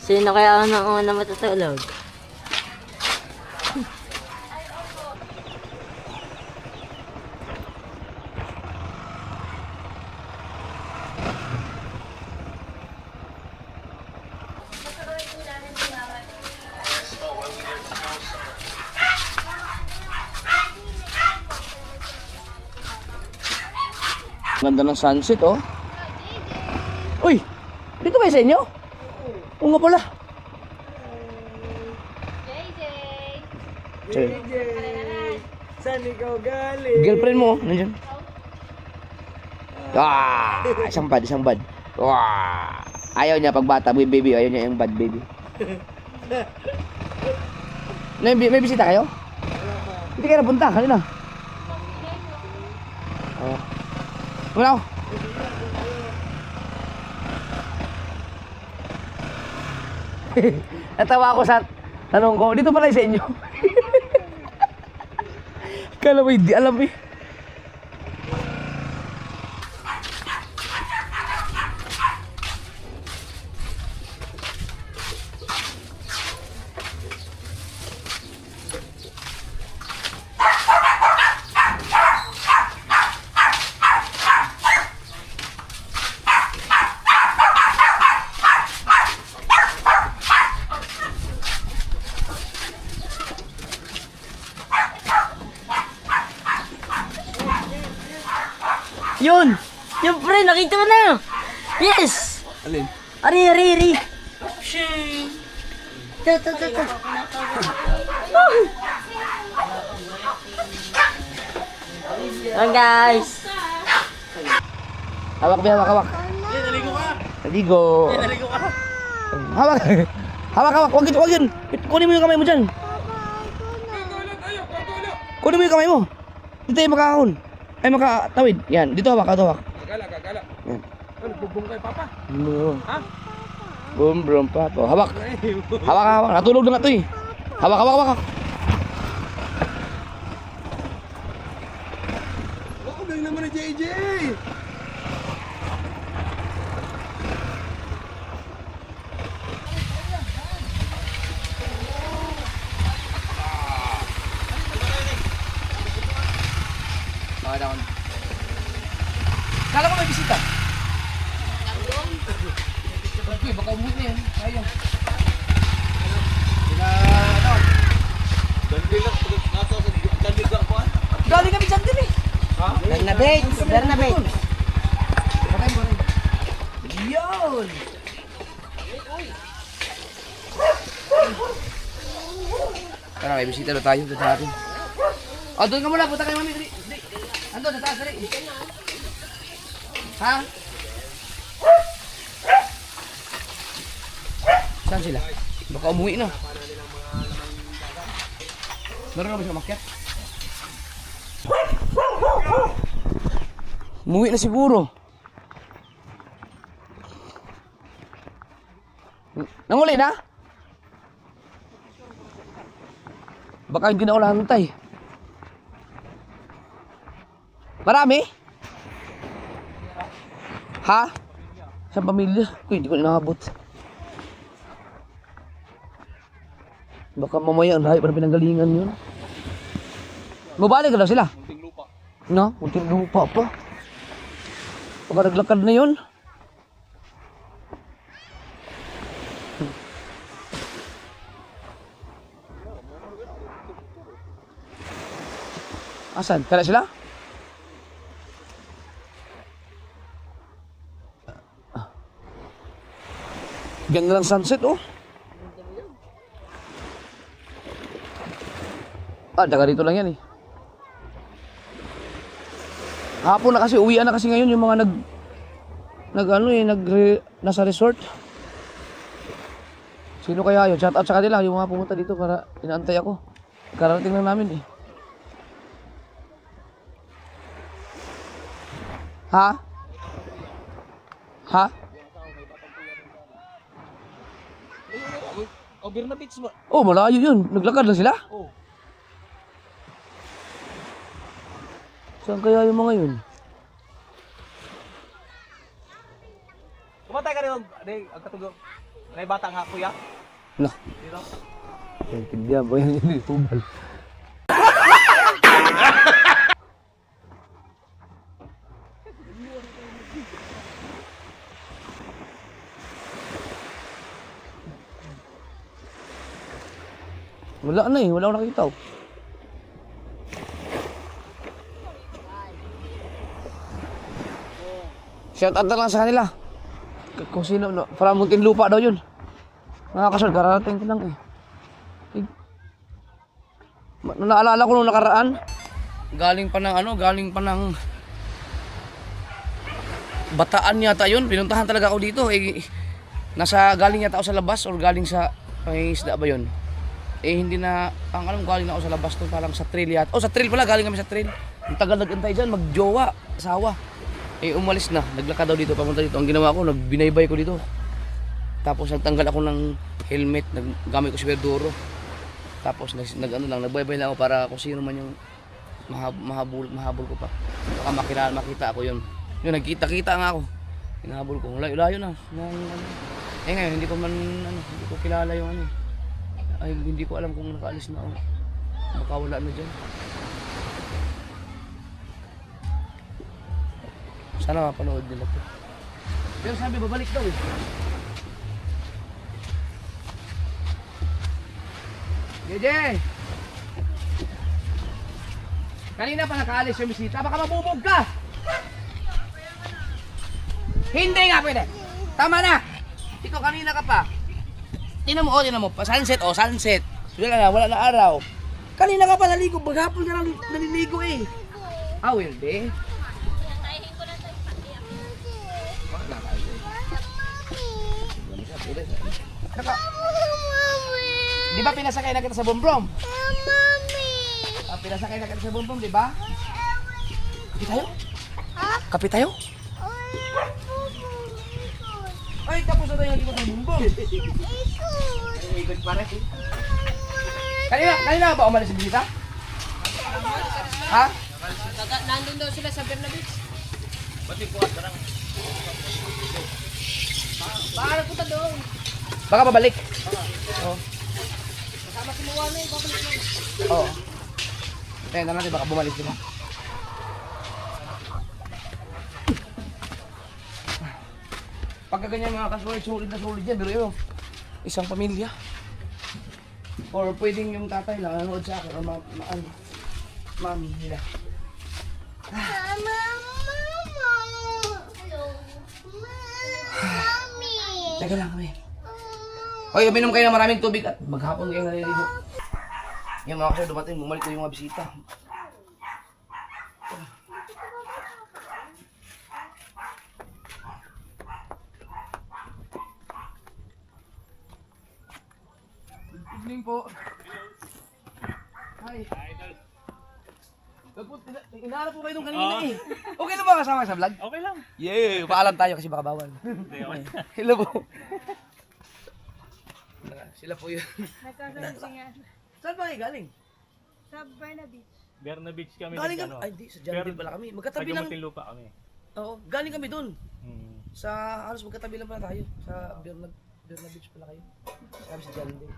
Sino kaya ang una matutulog? Ganda ng sunset, oh. Uy! Dito kayo sa inyo? Oo nga pala. JJ. Saan ikaw galing? Girlfriend mo, nandiyan. Isang bad, isang bad. Ayaw niya pag bata, baby. Ayaw niya yung bad baby. May bisita kayo? Hindi kayo napunta, kanina. Wala ako. Natawa ako sa tanong ko, dito pala sa inyo. Kala mo hindi alam eh. Yun! Yung pre, nakita mo na! Yes! Alin? Ari! Ito. Yan guys! Hawak, hawak. Naligo ka! Naligo. Naligo ka! Hawak. Hawak. Wag yun. Kunin mo yung kamay mo dyan. Kunin mo yung kamay mo. Dito tayo makahon. Ay, makatawid. Yan, dito hawak. Gagala. Yan. Ano, bubong kay Papa? No. Ha? Brum, papa. Hawak. Hawak. Natulog na nga to eh. Hawak. Oo, galing naman ni JJ! Kala ko may bisita. Okay, baka umuwi na yan. Ayaw. Galing kami dyan din eh. Bernabet! Yun! Tara, may bisita na tayo. Doon natin. Oh, doon ka muna. Punta kayo, mami. Ando, sa taas, dali. Ha? Saan sila? Baka umuwi na. Meron na ba siya umakyat? Umuwi na siguro. Nanguli na? Baka hindi na ulang hantay. Marami? Ha? Sa pamilya? Uy, hindi ko inaabot. Baka mamaya ang lahi pa na pinanggalingan yun. Mabalik na sila. Munting lupa. No? Munting lupa pa. Baka naglakad na yun. Asan? Kala sila? Ganda ng sunset, oh. Taga rito lang yan, eh. Hapon na kasi, uwian na kasi ngayon yung mga nasa resort. Sino kaya yun? Shout out sa kanila, yung mga pumunta dito para inaantay ako. Kararating lang namin, eh. Ha? Ha? Bernabet ba? Oh, malayo yun. Naglakad lang sila? Oo. Saan kaya yung mga yun? Kumatay ka rin, ang katugong. May bata nga, kuya. Lah. Naintindihan po yan yung tubal. Wala na eh, wala akong nakita. Shout out na lang sa kanila. Kung sino, no? Para Muntinlupa daw yun. Mga kasol, kararating ko lang eh. Naalala ko nung nakaraan, galing pa ng Bataan yata yun. Pinuntahan talaga ako dito. Galing yata ako sa labas or galing sa may isda ba yun? Hindi na, ang alam galing na ako sa labas to, parang sa trail yata. Sa trail pala, galing kami sa trail. Ang tagal nag-antay dyan, magjowa, asawa. Umalis na, naglakad daw dito, papunta dito. Ang ginawa ko, nagbinaybay ko dito. Tapos nagtanggal ako ng helmet, gamit ko si Verduro. Tapos nagbaybay lang ako para kung sino man yung mahabol ko pa. Baka makita ako yun. Yun, nagkita-kita nga ako. Hinahabol ko, layo na. Ngayon, hindi ko kilala yung ano. Ay, hindi ko alam kung nakaalis na ako. Baka wala na dyan. Sana mapanood nila to. Pero sabi, babalik daw eh. Jeje! Kanina pa nakaalis yung bisita, baka mabubog ka! Hindi nga pwede! Tama na! Ikaw kanina ka pa. Tingnan mo, sunset, sunset. Wala na araw. Kanina ka pa naligo, maghapon ka lang naliligo eh. Will be. Di ba pinasakay na kita sa bumbrom? Pinasakay na kita sa bumbrom, di ba? Kapi tayo? Kapi tayo? Ay, tapos na tayo yung likod ng bumbrom. Ikot pa rin. Kanina ba umalis sa bisita? Ha? Nandun daw sila sa Bernabich. Baka nagpunta doon. Baka babalik. Oo. Kasama si Luwana eh, babalik na. Oo. Kaya na natin, baka bumalik sila. Pagka ganyan mga kasulit na sulit yan, pero yun, isang pamilya. Or pwedeng yung tatay lang, nanood sa akin, o mami nila. Mama! Hello? Mami! Teka lang kami. Hoy, uminom kayo ng maraming tubig at maghapon kayo naliligo. Yung mga kasi dumating, bumalik ko yung mga bisita. Good evening po. Hi. Inaarap po kayo nung kanina eh. Okay na ba kasama sa vlog? Okay lang. Yeah, paalam tayo kasi baka bawal. Hello po. Sila po yun. Nagkakasingan. Saan ba kayo galing? Sa Bernabich. Berna Beach kami. Galing kami. Ay, di. Sa Jandil pala kami. Magkatabi lang. Muntinlupa kami. Oo, galing kami dun. Hmm. Sa halos magkatabi lang pala tayo. Sa Berna Beach pala kayo. Kami sa Jandil.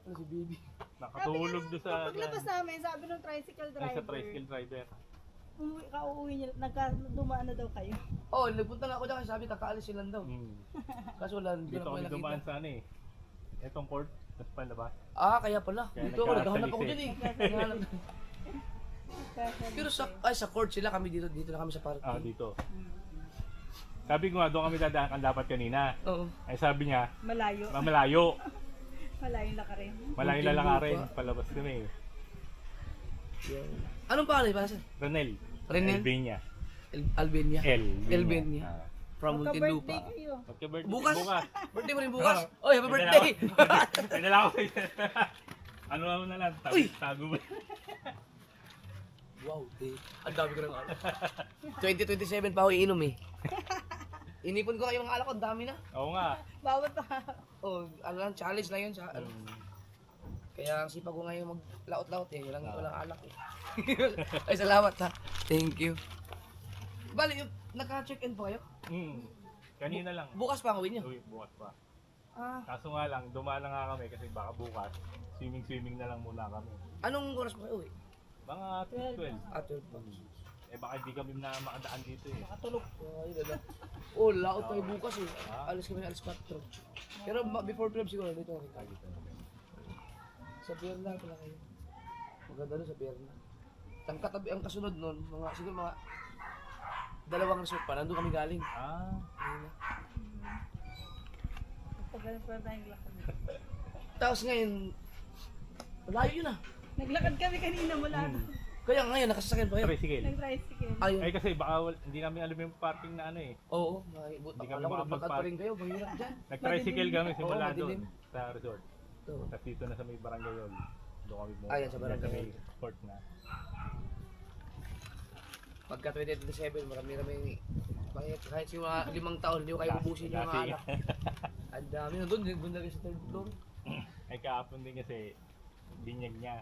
Ano si baby? Nakatulog doon sa... Paglabas namin, sabi ng tricycle driver. Ay, sa tricycle driver. Uuwi niya, dumaan na daw kayo. Oh, nagpunta na ako dyan kasi sabi kakaalis sila daw. Hmm. Kaso wala, hindi Dito ko kami na dumaan nakita. sa ano eh. Etong court, tapos palabas. Kaya pala. Kaya Dito ako, naghahanap ako nagkakalis dyan eh. Naghahanap. Pero sa court sila, kami dito na kami sa parking. Dito. Sabi ko nga, doon kami dadaan kang dapat kanina. Oo. Ay sabi niya, Malayo. malayo. Malayo na ka rin. Malayo na lang nga rin. Palabas kami. Anong pangalan pa sir? Renel. Renel? Albania. Albania. Albania. From Magka-birthday Muntinlupa. kayo. Magka-birthday. Bukas. Bukas. Birthday mo rin bukas. Oy, happy birthday! May dala ako. Ano na lang, Uy! tago mo. Wow, ang dami ko ng alak. 2027 pa ako iinom eh. Inipon ko kayo ng alak ko, ang dami na. Oo nga. Bawat pa. Ano lang, challenge na yun sa ano. Kaya ang sipag ko ngayon maglaot-laot eh, walang alak eh. Ay, salamat ha. Thank you. Bali, naka-check-in pa kayo? Kanina lang. Bukas pa ang uwi niyo? Uy, bukas pa. Ah, Kaso nga lang, dumaan na nga kami kasi baka bukas, swimming na lang muna kami. anong oras pa kayo uwi? Mga 12. 12 months. Baka hindi kami na makadaan dito eh. Matulog. Ay, dala. Oh, laot tayo bukas eh. Alas kami alas 4. Pero before 12 siguro dito rin tayo. Sa Berna pala kayo. Maganda doon sa Berna. Ang katabi, ang kasunod nun, siguro mga Dalawang resort pa, nandun kami galing. Ah. Tapos ngayon, malayo yun ah. Naglakad kami kanina mula. Kaya ngayon, nakasasakyan pa kayo. Tricycle. Tricycle. Ayun. Ay kasi baka hindi namin alam yung parking na ano eh. Oo, Hindi kami alam ko, naglakad pa makapagpark. rin kayo, mahirap dyan. Nag-tricycle kami simula Oo, doon madilim. sa resort. Ito. Tapos dito na sa may barangay yun. Doon kami mo. Ayan, sa barangay. Sa may court na. Pagka 2027, marami-rami kahit yung mga 5 taon, hindi ko kayo ubusin yung mga Lasing. anak. Ang dami na doon, doon na rin sa third floor. Ay kahapon din kasi binyag niya.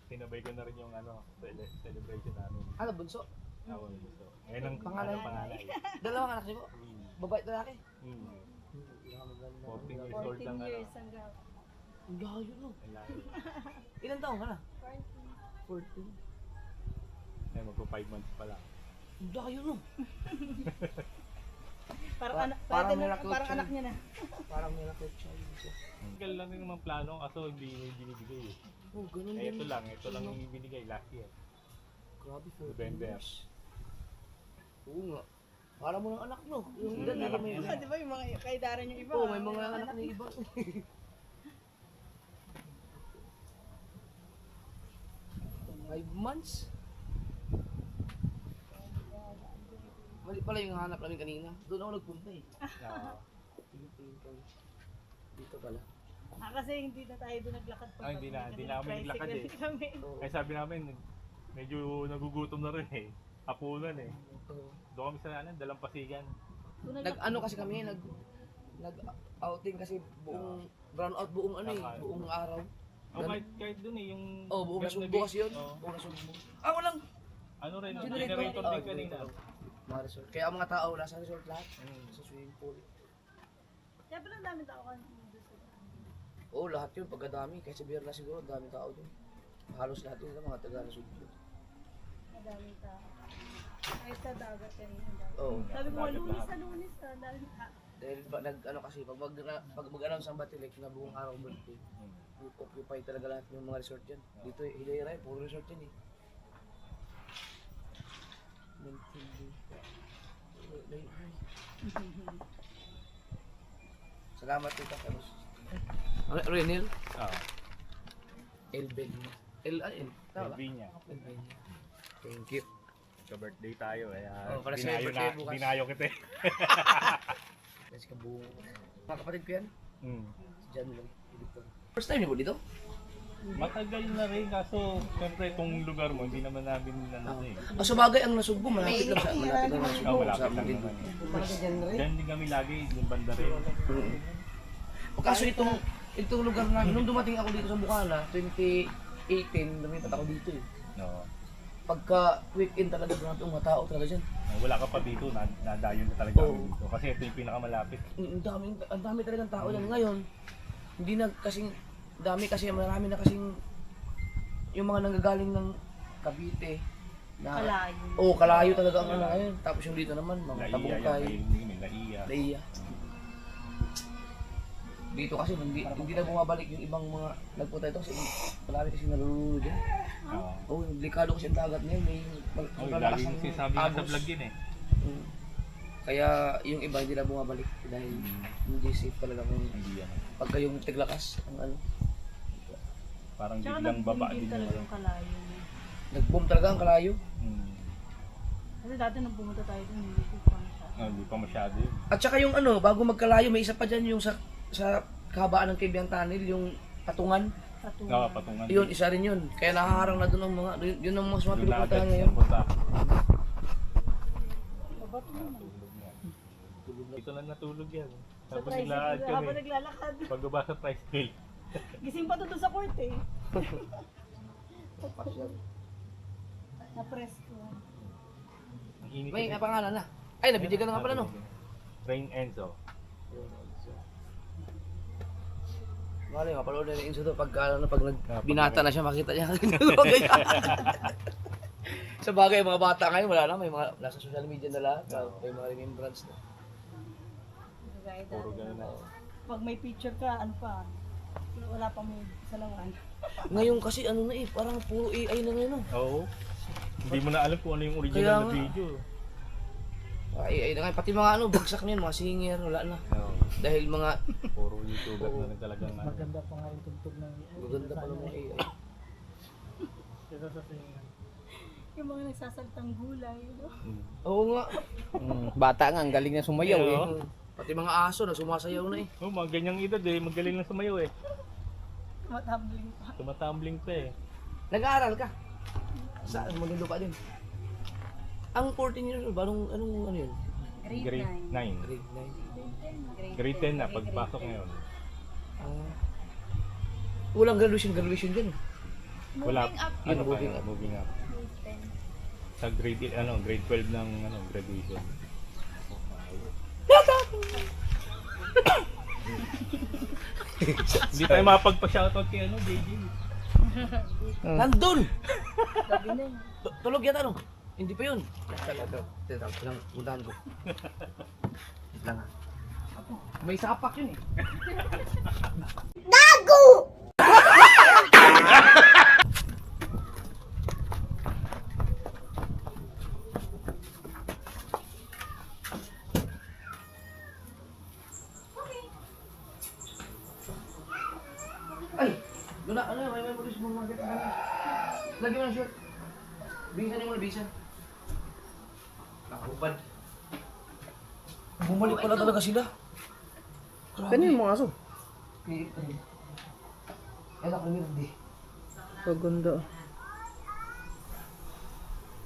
Sinabay ko na rin yung ano, celebration namin. Ano, bunso? Ako yung gusto. Ngayon ang Panganay. panganay. Dalawang anak niyo po? Babae at lalaki? 14 years old lang ano. hanggang. Ang layo no. Ang layo. Ilan taon ka na? 14. Ngayon magpo 5 months pa lang. Ang layo no. Parang Pa- anak, parang parang, miracle parang child. anak niya na. Parang miracle child siya. Tagal lang din naman plano kaso hindi binibigay eh. Oh, ganun Eh, din. ito lang yung binigay last year. Grabe, 14 November. years. Oo nga. Para mo ng anak no. Yung edad nila may Di ba yung mga kaidaran yung iba? Oo, may mga anak na iba. 5 months? Mali pala yung hanap namin kanina. Doon ako nagpunta eh. Ah, Dito pala. Kasi hindi na tayo doon naglakad pa. hindi na kami naglakad eh. Kami. Kaya sabi namin, medyo nagugutom na rin eh. Hapunan eh. Oo. Doon kami sa Dalampasigan. Nag-ano kasi kami, nag-outing kasi buong brown out buong ano eh, Tama. buong araw. Oh, kahit dun eh, yung... Oh, buong Bernabe. Sugbo kasi yun. Oo. Buong Sugbo. Ah, walang Ano rin, generator. generator Ah, din kanina. generator. Mga resort. Kaya ang mga tao nasa resort lahat. Sa swimming pool. Kaya pala ang dami tao kanina. Oo, lahat yun. Pagkadami. Kahit sa Biyerna siguro, ang daming tao dun. Halos lahat yun mga taga Sugbo. Madami tao. Kahit sa dagat kanina. Oo. Sabi ko, Dagat lunis lahat. na lunis na. Dahil Dahil ano kasi, pag mag-announce ang Batilik na buong araw birthday, occupy talaga lahat ng mga resort dyan. Dito, Hilayray, puro resort yan eh. Salamat Tita Carlos. Renil? Ah, Elben. El. Tama ba? LV niya. Elben. Thank you. Ka-birthday tayo eh. Oh, para sa birthday bukas. Dinayo kita eh. Kasi kabuo. Mga kapatid ko yan, Hmm. si John lang. First time niyo po dito? Matagal na rin kaso siyempre itong lugar mo hindi naman namin ano eh. Ah, sa bagay, ang Nasugbo, malapit lang sa Oh, Nasugbo. malapit Sa lang Madrid. naman. Malapit dyan rin. Diyan din kami lagi yung banda rin. O kaso itong lugar namin, nung dumating ako dito sa Bukana, 2018, lumipat ako dito eh. No. Pagka weekend talaga doon mga tao talaga dyan. Wala ka pa dito, nadayon na talaga Oo. kami dito. Kasi ito yung pinakamalapit. Ang dami talagang tao dyan. Ngayon, hindi na kasing, dami kasi, marami na kasing, yung mga nanggagaling ng Cavite, na, Kalayo. Oo, kalayo talaga ang ano ngayon. Tapos yung dito naman, mga Naiya yan, tabungkay, may naiya. Naiya. Dito kasi hindi na bumabalik yung ibang mga nagpunta ito kasi marami kasi nalulunod dyan. Oo. Oo, delikado kasi ang dagat ngayon. May Oh, malalakas lagi ang sinasabi nga sa agos. vlog yun eh. Mm. Kaya yung iba hindi na bumabalik dahil hindi safe talaga kung Hindi yan. pagka yung tiglakas ang ano. Parang Tsaka biglang baba nag-boom din talaga yung yung kalayo. Nag-boom talaga ang kalayo. Kasi dati nung pumunta tayo doon, hindi ko pa siya. Hindi pa masyado yun. At saka yung ano, bago magkalayo may isa pa dyan yung sa kahabaan ng Kibyang Tunnel, yung patungan. Oo, patungan. Yun, isa rin yun. Kaya nakaharang na doon ang mga, yun ang mas mga Doon na pinupuntahan agad ngayon. napunta. Babato naman. Dito lang natulog yan. Sa Habang tricycle, naglalakad habang kami. naglalakad. Pagbaba sa tricycle. Gising pa to doon sa court eh. Na-press ko. Ang init. May eh. pangalan na. Ay, nabidyo ka na nga pala no. Rain Enzo. Mali, mapanood na yung Inso to pag Ah, binata na siya, makita niya. Sa bagay, mga bata ngayon, wala na. May mga nasa social media na lahat. May mga remembrance na. Puro ganun na. Pag may picture ka, ano pa, wala pang may salawan. Ngayon kasi ano na eh, parang puro AI na ngayon. No? Oo. Hindi mo na alam kung ano yung Kaya original na nga. video. Ay, pati mga ano, bagsak na yun, mga singer, wala na. Dahil mga, Puro YouTuber na rin talagang ano. Maganda pa nga yung tugtog ng maganda pa lang mga AI. Yung mga nagsasagtang gulay, no? Oo nga. Bata nga, ang galing na sumayaw eh. Pati mga aso na sumasayaw na eh. Oh, mga ganyang edad eh, magaling lang sumayaw eh. Matambling pa. Tumatumbling pa eh. Nag-aaral ka? Saan? Maganda pa din. Ang 14 years old, anong ano yun? Grade 9. Grade 9. Grade 10 na, pagpasok ngayon. Walang graduation dyan eh. Wala. Ano pa Moving yun? up. Moving up. Sa grade, grade 12 ng graduation. Hindi tayo mapagpa-shoutout kay JJ. Nandun! Tulog yata no? Hindi pa yun. Lang, puntahan ko. Wait lang ha. May sapak yun eh. Ay! Doon na, may pulis mo mga gata. Lagi mo ng short. Bisa niyo muna, bisa. Nakahubad. Bumalik pala talaga sila. Kanino yung mga aso? Ay, ako nila, hindi. Paganda.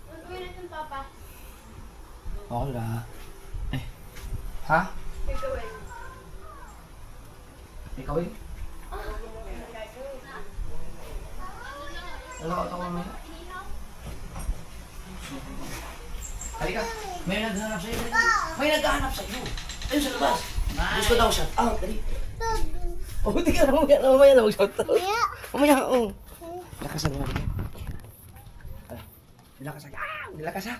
Nag-ulit yung papa. Okay na. Eh. Ha? Ikaw eh. Ikaw eh? Ano ka ito mamaya? Halika, may naghahanap sa'yo. May naghahanap sa'yo. Ayun sa labas. Gusto daw siya. Ah, dali. Oh, hindi ka na mamaya na mag-shout out. Mamaya, oo. Lakasan mo. Ay, Dilakasan. Dilakasan.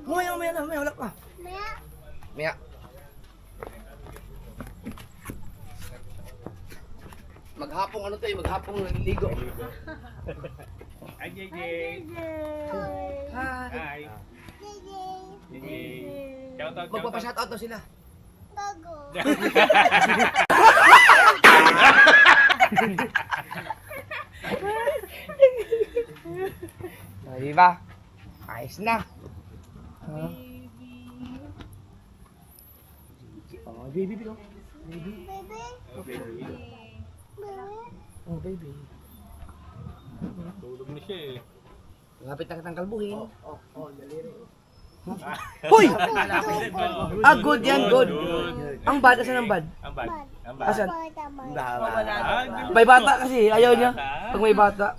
Mamaya, wala pa. Maya. Maghapong ano tayo, maghapong naliligo. Hi JJ! Hi. Hi! JJ! Shoutout, Magpapashoutout daw sila. Oh, di ba? Ayos na. Oh, baby, no? Baby. Oh, baby. Tulog na siya eh. Lapit na kitang kalbuhin. Hoy! Ah, good yan, good. Ang bad, asan ang bad? Ang bad. Ang bad. Asan? Ah, May bata kasi, ayaw niya. Pag may bata.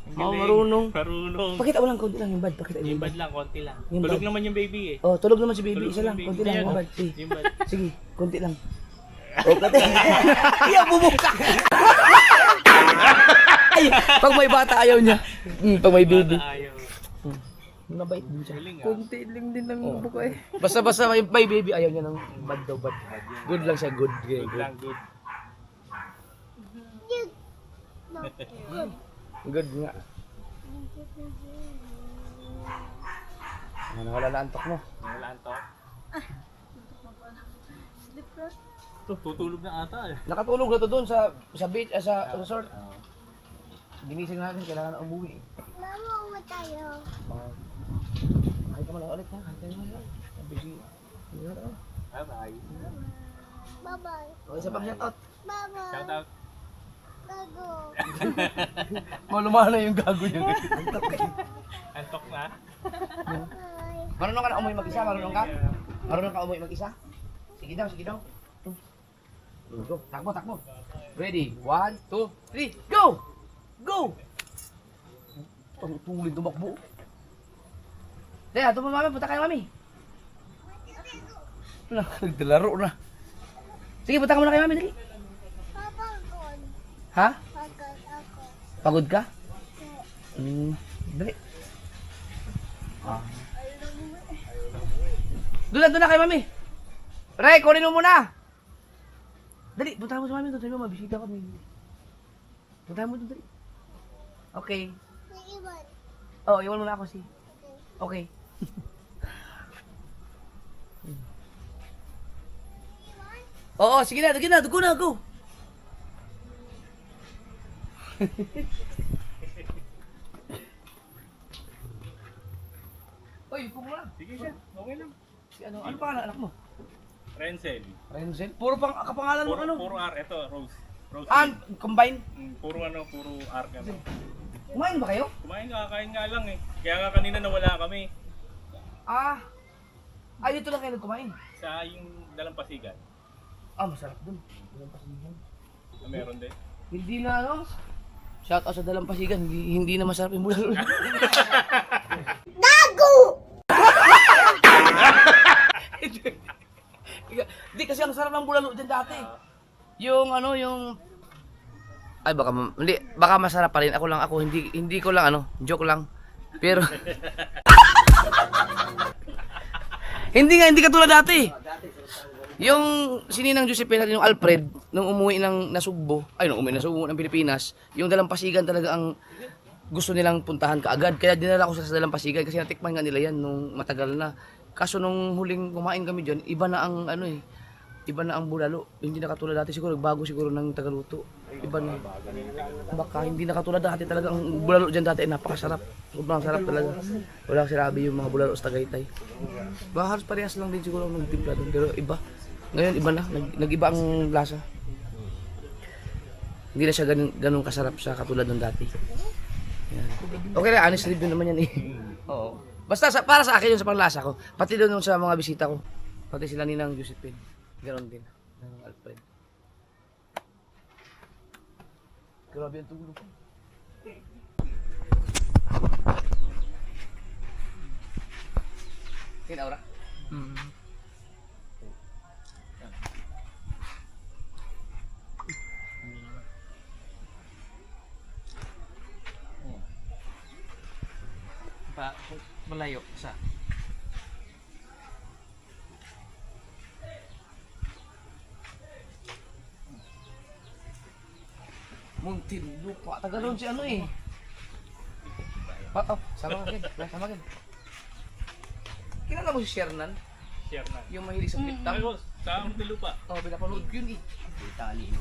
ang Oh, galing. marunong. Marunong. Pakita mo lang, konti lang yung bad. Pakita mo Yung yung bad bad. lang, konti lang. Yung Tulog bad. naman yung baby eh. Oh, tulog naman si baby. Tulog Isa lang, yung konti baby. lang yung Ayan, bad. Sige. yung bad. Sige, konti lang. Oh, konti. Ayaw, bumuka. Ay, pag may bata, ayaw niya. Pag may baby. Ayaw. Mabait din siya. Galing ah. Kunti lang din ng buko eh. Basta may baby, ayaw niya ng bad daw, bad. Good lang siya, good. Good lang, good. Good nga. Ano, wala na antok mo. Wala to. Tutulog na ata eh. Nakatulog na to doon sa beach, sa resort. Ginising natin, kailangan na umuwi. Ay ka man ulit ha, hantay mo lang. Busy. Bye-bye. O, isa pang shoutout. Shoutout. Maluma na yung gago yun. Antok na. Marunong ka na umuwi mag-isa? Marunong ka? Marunong ka umuwi mag-isa? Sige daw, sige daw. Go, takbo. Ready? 1, 2, 3, go! Go! Tulid tumakbo. Teka, ito mo mami, punta kayo mami. Nagdalaro na. Sige, punta ka muna kayo mami, dali. Ha? Pagod ka? Dali. Doon na kayo mami. Ray, kunin mo muna. Dali, punta mo sa mami. Sabi mo, mabisita kami. Punta mo doon, dali. Okay. Oh, iwan mo na ako si. Okay. Oo, sige na, go na, go. Oy, upo mo lang. Sige siya, okay lang. Si ano pangalan anak mo? Renzel. Renzel. Puro kapangalan mo ano? Puro R. Ito, Rose. Rose. Combine. Puro R kami. Kumain ba kayo? Kumain nga, kain nga lang eh. Kaya nga kanina nawala kami Dito lang kayo kumain. sa yung dalampasigan. Masarap dun. Dalampasigan. Meron din. Hindi na ano. Shout out sa Dalampasigan, hindi na masarap yung bulalo. Hindi kasi ang sarap ng bulalo din dati. Yung baka masarap pa rin. Ako hindi ko lang joke lang. Pero hindi katulad dati. Yung sininang Josephine natin, yung Alfred, nung umuwi ng Nasugbo ng Pilipinas, yung Dalampasigan talaga ang gusto nilang puntahan kaagad. Kaya dinala ko sila sa Dalampasigan kasi natikman nga nila yan nung matagal na. Kaso nung huling kumain kami dyan, iba na ang bulalo. Hindi na katulad dati siguro, bago siguro ng Tagaluto. Iba na. Baka hindi na katulad dati talaga. Ang bulalo dyan dati napakasarap. Sobrang sarap talaga. Walang sinabi yung mga bulalo sa Tagaytay. Baka halos parehas lang din siguro ng timpla doon. Pero iba. Ngayon iba na. Nag-iba ang lasa. Hindi na siya ganun kasarap sa katulad ng dati. Yan. Okay na, honest review naman yan eh. Oo. Basta para sa akin yun sa panglasa ko. Pati doon sa mga bisita ko. Pati sila ninang Josephine. Ganon din. Ng Alfred. Grabe ang tulog ko. Kinaura? Malayo sa Muntinlupa. Tagalon si ano eh. Sama ka. Kilala mo si Shernan? Share na. Yung mahilig sa pitang? Tapos, sa Muntinlupa. Pinapanood ko yun eh. Pitanino.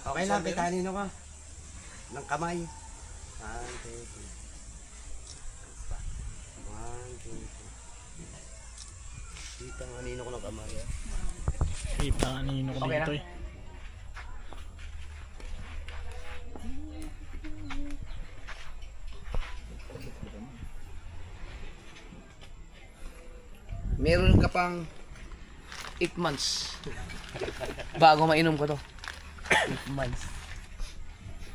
Okay lang, pitanino ka. Ng kamay. 1, 2, 3. 1, 2, 3. Pitang anino ko ng kamay. Pitang anino ko Okay dito na. eh. Meron ka pang 8 months bago mainom ko to. 8 months.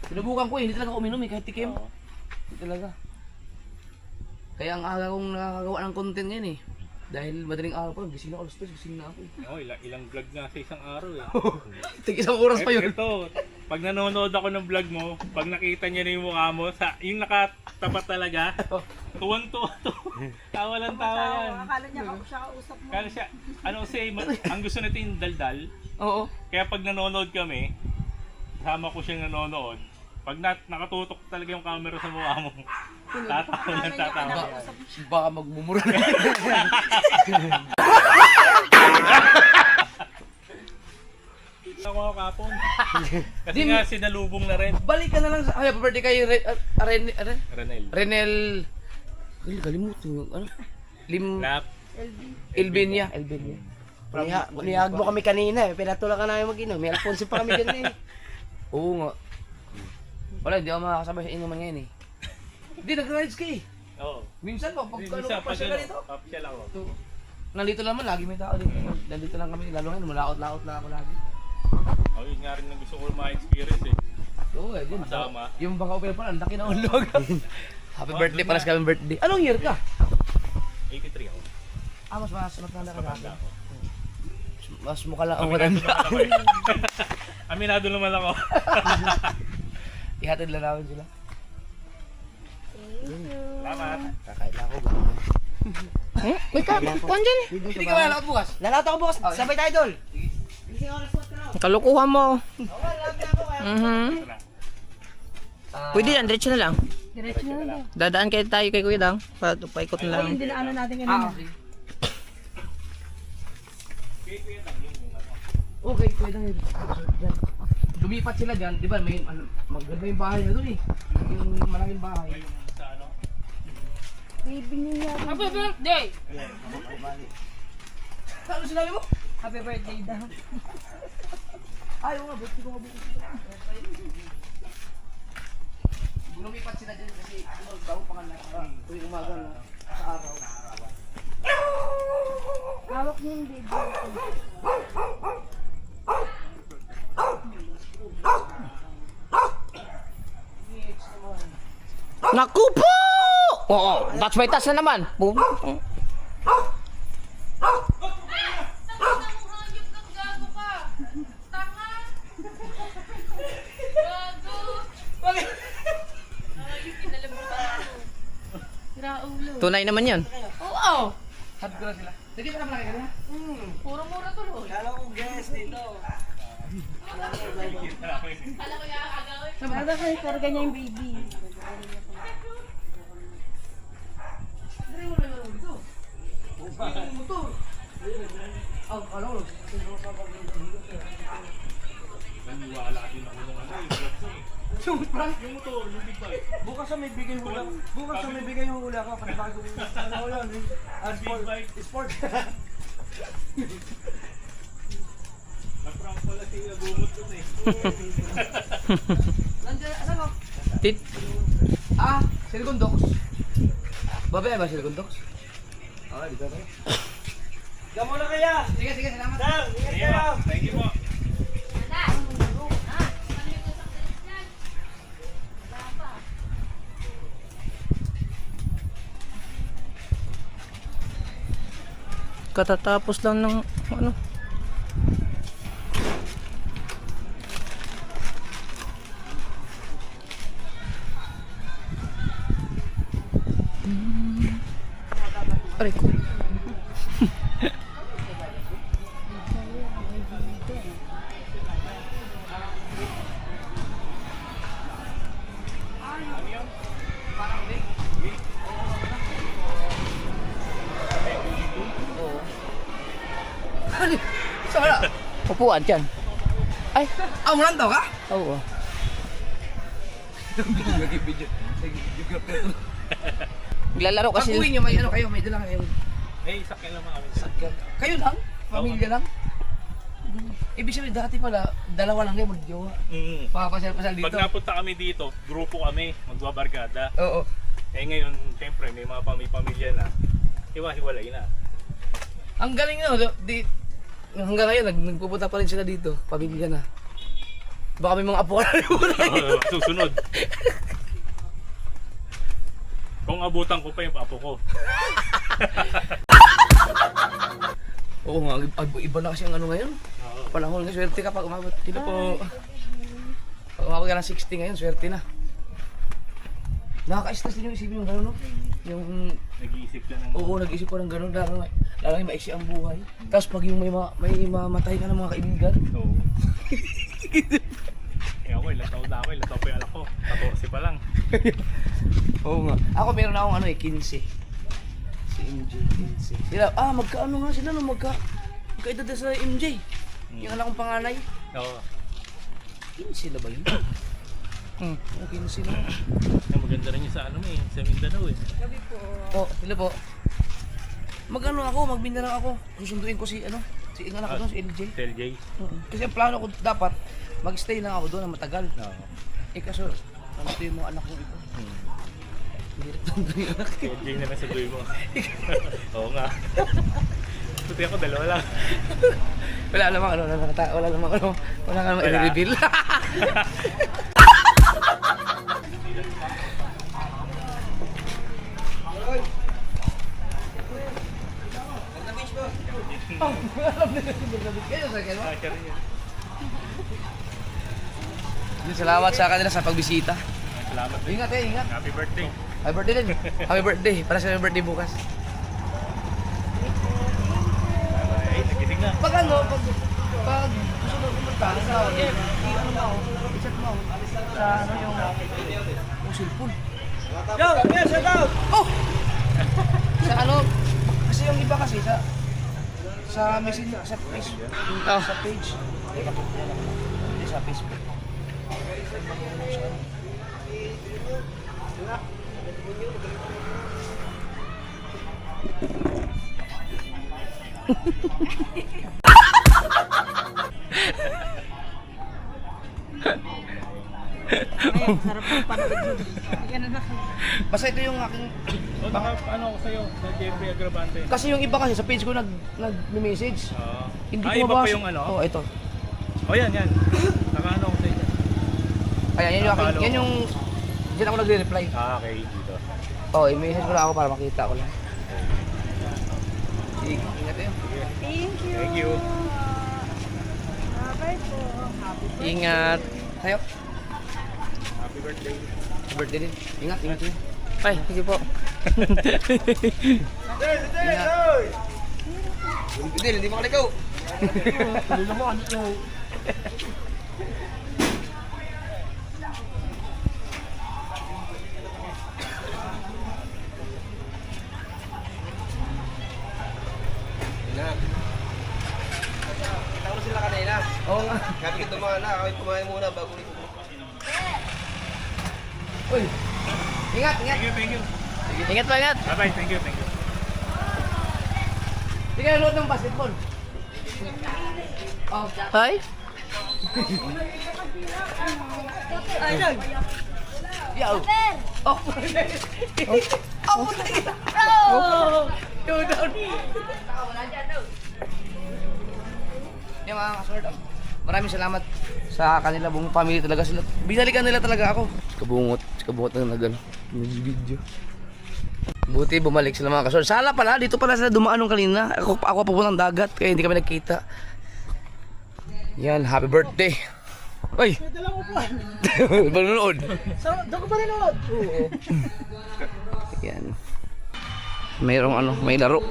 Sinubukan ko hindi talaga uminom kahit tikim. Hindi talaga. Kaya ang aga kong nakakagawa ng content ngayon eh. Dahil madaling araw pa, gising na ako, gising na ako eh. Ilang vlog na sa isang araw eh. Tig isang oras pa yun. Ito, pag nanonood ako ng vlog mo, pag nakita niya na yung mukha mo, yung nakatapat talaga, tuwan-tuwa to. Tawa lang tawa yan. Akala niya ako siya kausap mo. Kaya siya, ang gusto natin yung daldal. Oo. Kaya pag nanonood kami, kasama ko siyang nanonood, pag nakatutok talaga yung camera sa mukha mo, tatawa ng tatawa. Baka magmumura na. Ako kapon. Kasi nga sinalubong na rin. Balik ka na lang sa happy birthday kay Renel. Renel. Kalimutan yung Lap. Elbinia. Niyag mo kami kanina eh. Pinatulak ka namin mag-inom. May Alfonso pa kami dyan eh. Oo nga. Wala, hindi ako makakasabay sa inuman ngayon eh. Hindi, nag-rides ka eh. Oo. Minsan pa, pag Minsan, pa siya ganito. papasyal ako. Nandito naman, lagi may tao dito. Nandito lang kami, lalo ngayon, malaot-laot na ako lagi. Oh, yun nga rin ang gusto ko ma-experience eh. Oo eh, yun. Kasama. Yung baka upil pa, ang laki na ulog. Happy birthday, paras kami birthday. Anong year ka? 83 ako. Mas matanda ka Matanda natin. ako. Mas mukha lang ang matanda. Aminado naman ako. Ihatid lang namin sila. Salamat. Kakain ako. May kuwan dyan eh. Hindi ka malakot bukas. Lalato ko bukas. Sabay tayo, Dol. Kalukuhan mo. Pwede yan, diretso na lang. Diretso na lang. Dadaan kayo tayo kay Kuya Dang. Paikot na lang. Hindi na ano natin ganun. Okay. Okay, pwede na yun. Yan. Lumipat sila dyan, di ba? May maganda yung bahay na doon eh. Yung malaking bahay. Baby niya. Happy birthday! Ano sinabi mo? Happy birthday daw. Ayaw nga, birthday ko nga bukas. Lumipat sila dyan kasi ano, bago pa ka na tuwing umaga na sa araw. Hawak niya yung baby. Naku po! Oo, touch by touch na naman. Boom. Tunay naman yan. Oo! Happy ko lang sila. Sige, pa naman kanina. Puro-mura tuloy. Kala ko guest dito. Baga kayo, karga niya yung baby. Oh, ano? Naniwala din ako nung ano yung motor, yung big bike. Bukas sa may bigay hula. Bukas sa may bigay yung hula ko. Panibagong ano yun. Big bike. Sport. Na-prank pala siya, bumot dun eh. Nandiyan, asan mo? Tit. Silicon Docs. Babae ba Silicon Docs? Dito na. Diyan muna kaya. Sige, salamat. Sam, ingat kayo. Thank you po. Katatapos lang ng ano. Aray ko. Saan? Upuan dyan. Ay, mulantaw ka? Oo. Naglalaro kasi. Pag-uwi nyo, may ano kayo, may dala kayong Eh, sakyan lang kami. sakyan. Kayo lang? Pamilya lang? Ibig sabihin, dati pala, dalawa lang kayo mag-jowa. Papasal-pasal dito. Pag napunta kami dito, grupo kami, magbabarkada. Oo. Eh ngayon, siyempre, may mga pamilya na. Hiwa-hiwalay na. Ang galing no, hanggang ngayon, nagpupunta pa rin sila dito, pamilya na. Baka may mga apo na rin. Susunod. Kung abutan ko pa yung apo ko. Oo nga, iba na kasi ang ano ngayon. Panahon nga, swerte ka pag umabot. Dito po, pag umabot ka ng 60 ngayon, swerte na. Nakaka-stress din yung isipin yung gano'n, no? Yung, Nag-iisip ka ng... oo, nag-isip ko ng gano'n, lalo yung maiksi ang buhay. Tapos pag yung may mamatay ka ng mga kaibigan. Oo. Eh ako, ilang taon na ako, ilang taon pa yung anak ko. 14 pa lang. Oo nga. Ako meron na akong ano 15. Si MJ, 15. Sila, magkaano nga sila no, magkaedad na sa MJ. Yung anak kong panganay. Oo. 15 na ba yun? 15 na. Maganda rin yung sa ano eh, sa Mindanao eh. Sila po. Mag-ano ako, mag-Mindanao ako. Susunduin ko si anak ko doon, si LJ. Si LJ. Kasi ang plano ko dapat, mag-stay lang ako doon na matagal. Oo. Kaso, ano yung mga anak ko ito? Hindi rin yung anak ko. Si LJ na lang sa buhay mo. Oo nga. Puti ako, dalawa lang. Wala namang i-reveal. Salamat sa kanila sa pagbisita. Salamat din. Ingat. Happy birthday. Happy birthday din. Happy birthday. Para sa my birthday bukas. Ay, nagising na. Pag gusto mo pumunta sa i-ano mo, i-chat mo sa ano yung cellphone. Yo, shout out! Oh! Sa ano, kasi yung iba kasi sa Sa messenger, sa Facebook. Sa page. Hindi sa Facebook. Basta ito yung aking... O, ano ako sa'yo, sa Jeffrey Agravante. Kasi yung iba kasi sa page ko nag-message. Hindi ko iba pa mabasa. yung ano? Oo, ito. O yan. Nakaano ako sa'yo. Ayan, yan yung aking... Follow Yan yung... Diyan ako nagre-reply. Okay, dito. Oo, i-message ko lang ako para makita ko lang. Sige, ingat kayo. Thank you. Ingat. Tayo. Happy birthday. Birthday din. Ingat kayo. Ay, sige po. Ingat. Hindi makaligaw. Ano mo, ano mo? Kita ko na sila kanina. Oo nga. Sabi ko tumahan na, ako'y kumain muna bago ulit. Uy. Ingat, ingat. Thank you. Ingat pa, ingat. Bye-bye, thank you. Hindi ka nanood ng basketball. Oh. Hi. Ay, Yo. Oh. Oh. Oh. Go down. Yung mga kasort, maraming salamat sa kanila buong family talaga sila. Binalikan nila talaga ako. Kabungot na nag video. Buti bumalik sila mga kasort. Sala pala, dito pala sila dumaan nung kanina. Ako papuntang dagat kaya hindi kami nagkita. Yan, happy birthday. Uy! Manunood. Doon ko ba nanood? Oo. Yan. Mayroong ano, may laro.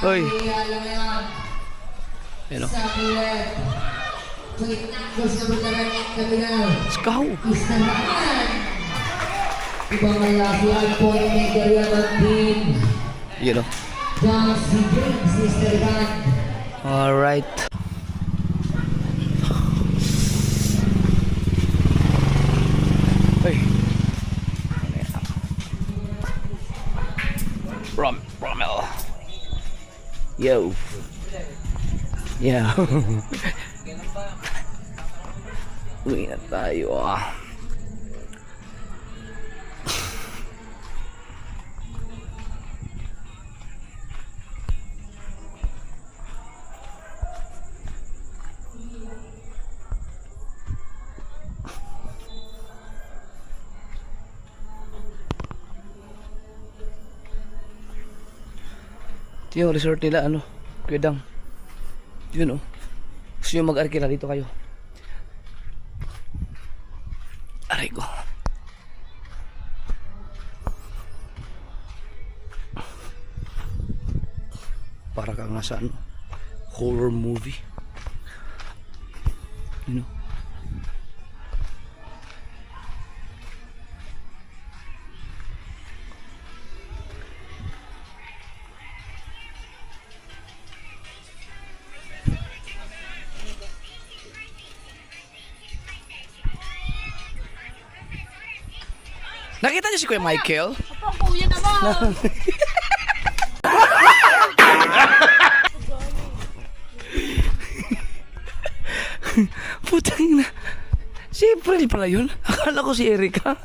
Uy. Ano? Scow. You know. All right. Hey. Rommel. Yo. Yeah. Uwi na tayo ah. Ito yung resort nila, ano, Kuya Dang. Yun oh. Gusto nyo mag-arkila dito kayo. Aray ko. Para kang nasa ano, horror movie. You know. Nakita niyo si Kuya Michael? Opo, kuya naman. Putang na. Si April pala yun. Akala ko si Erika.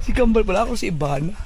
Si Kambal pala ako, si Ivana.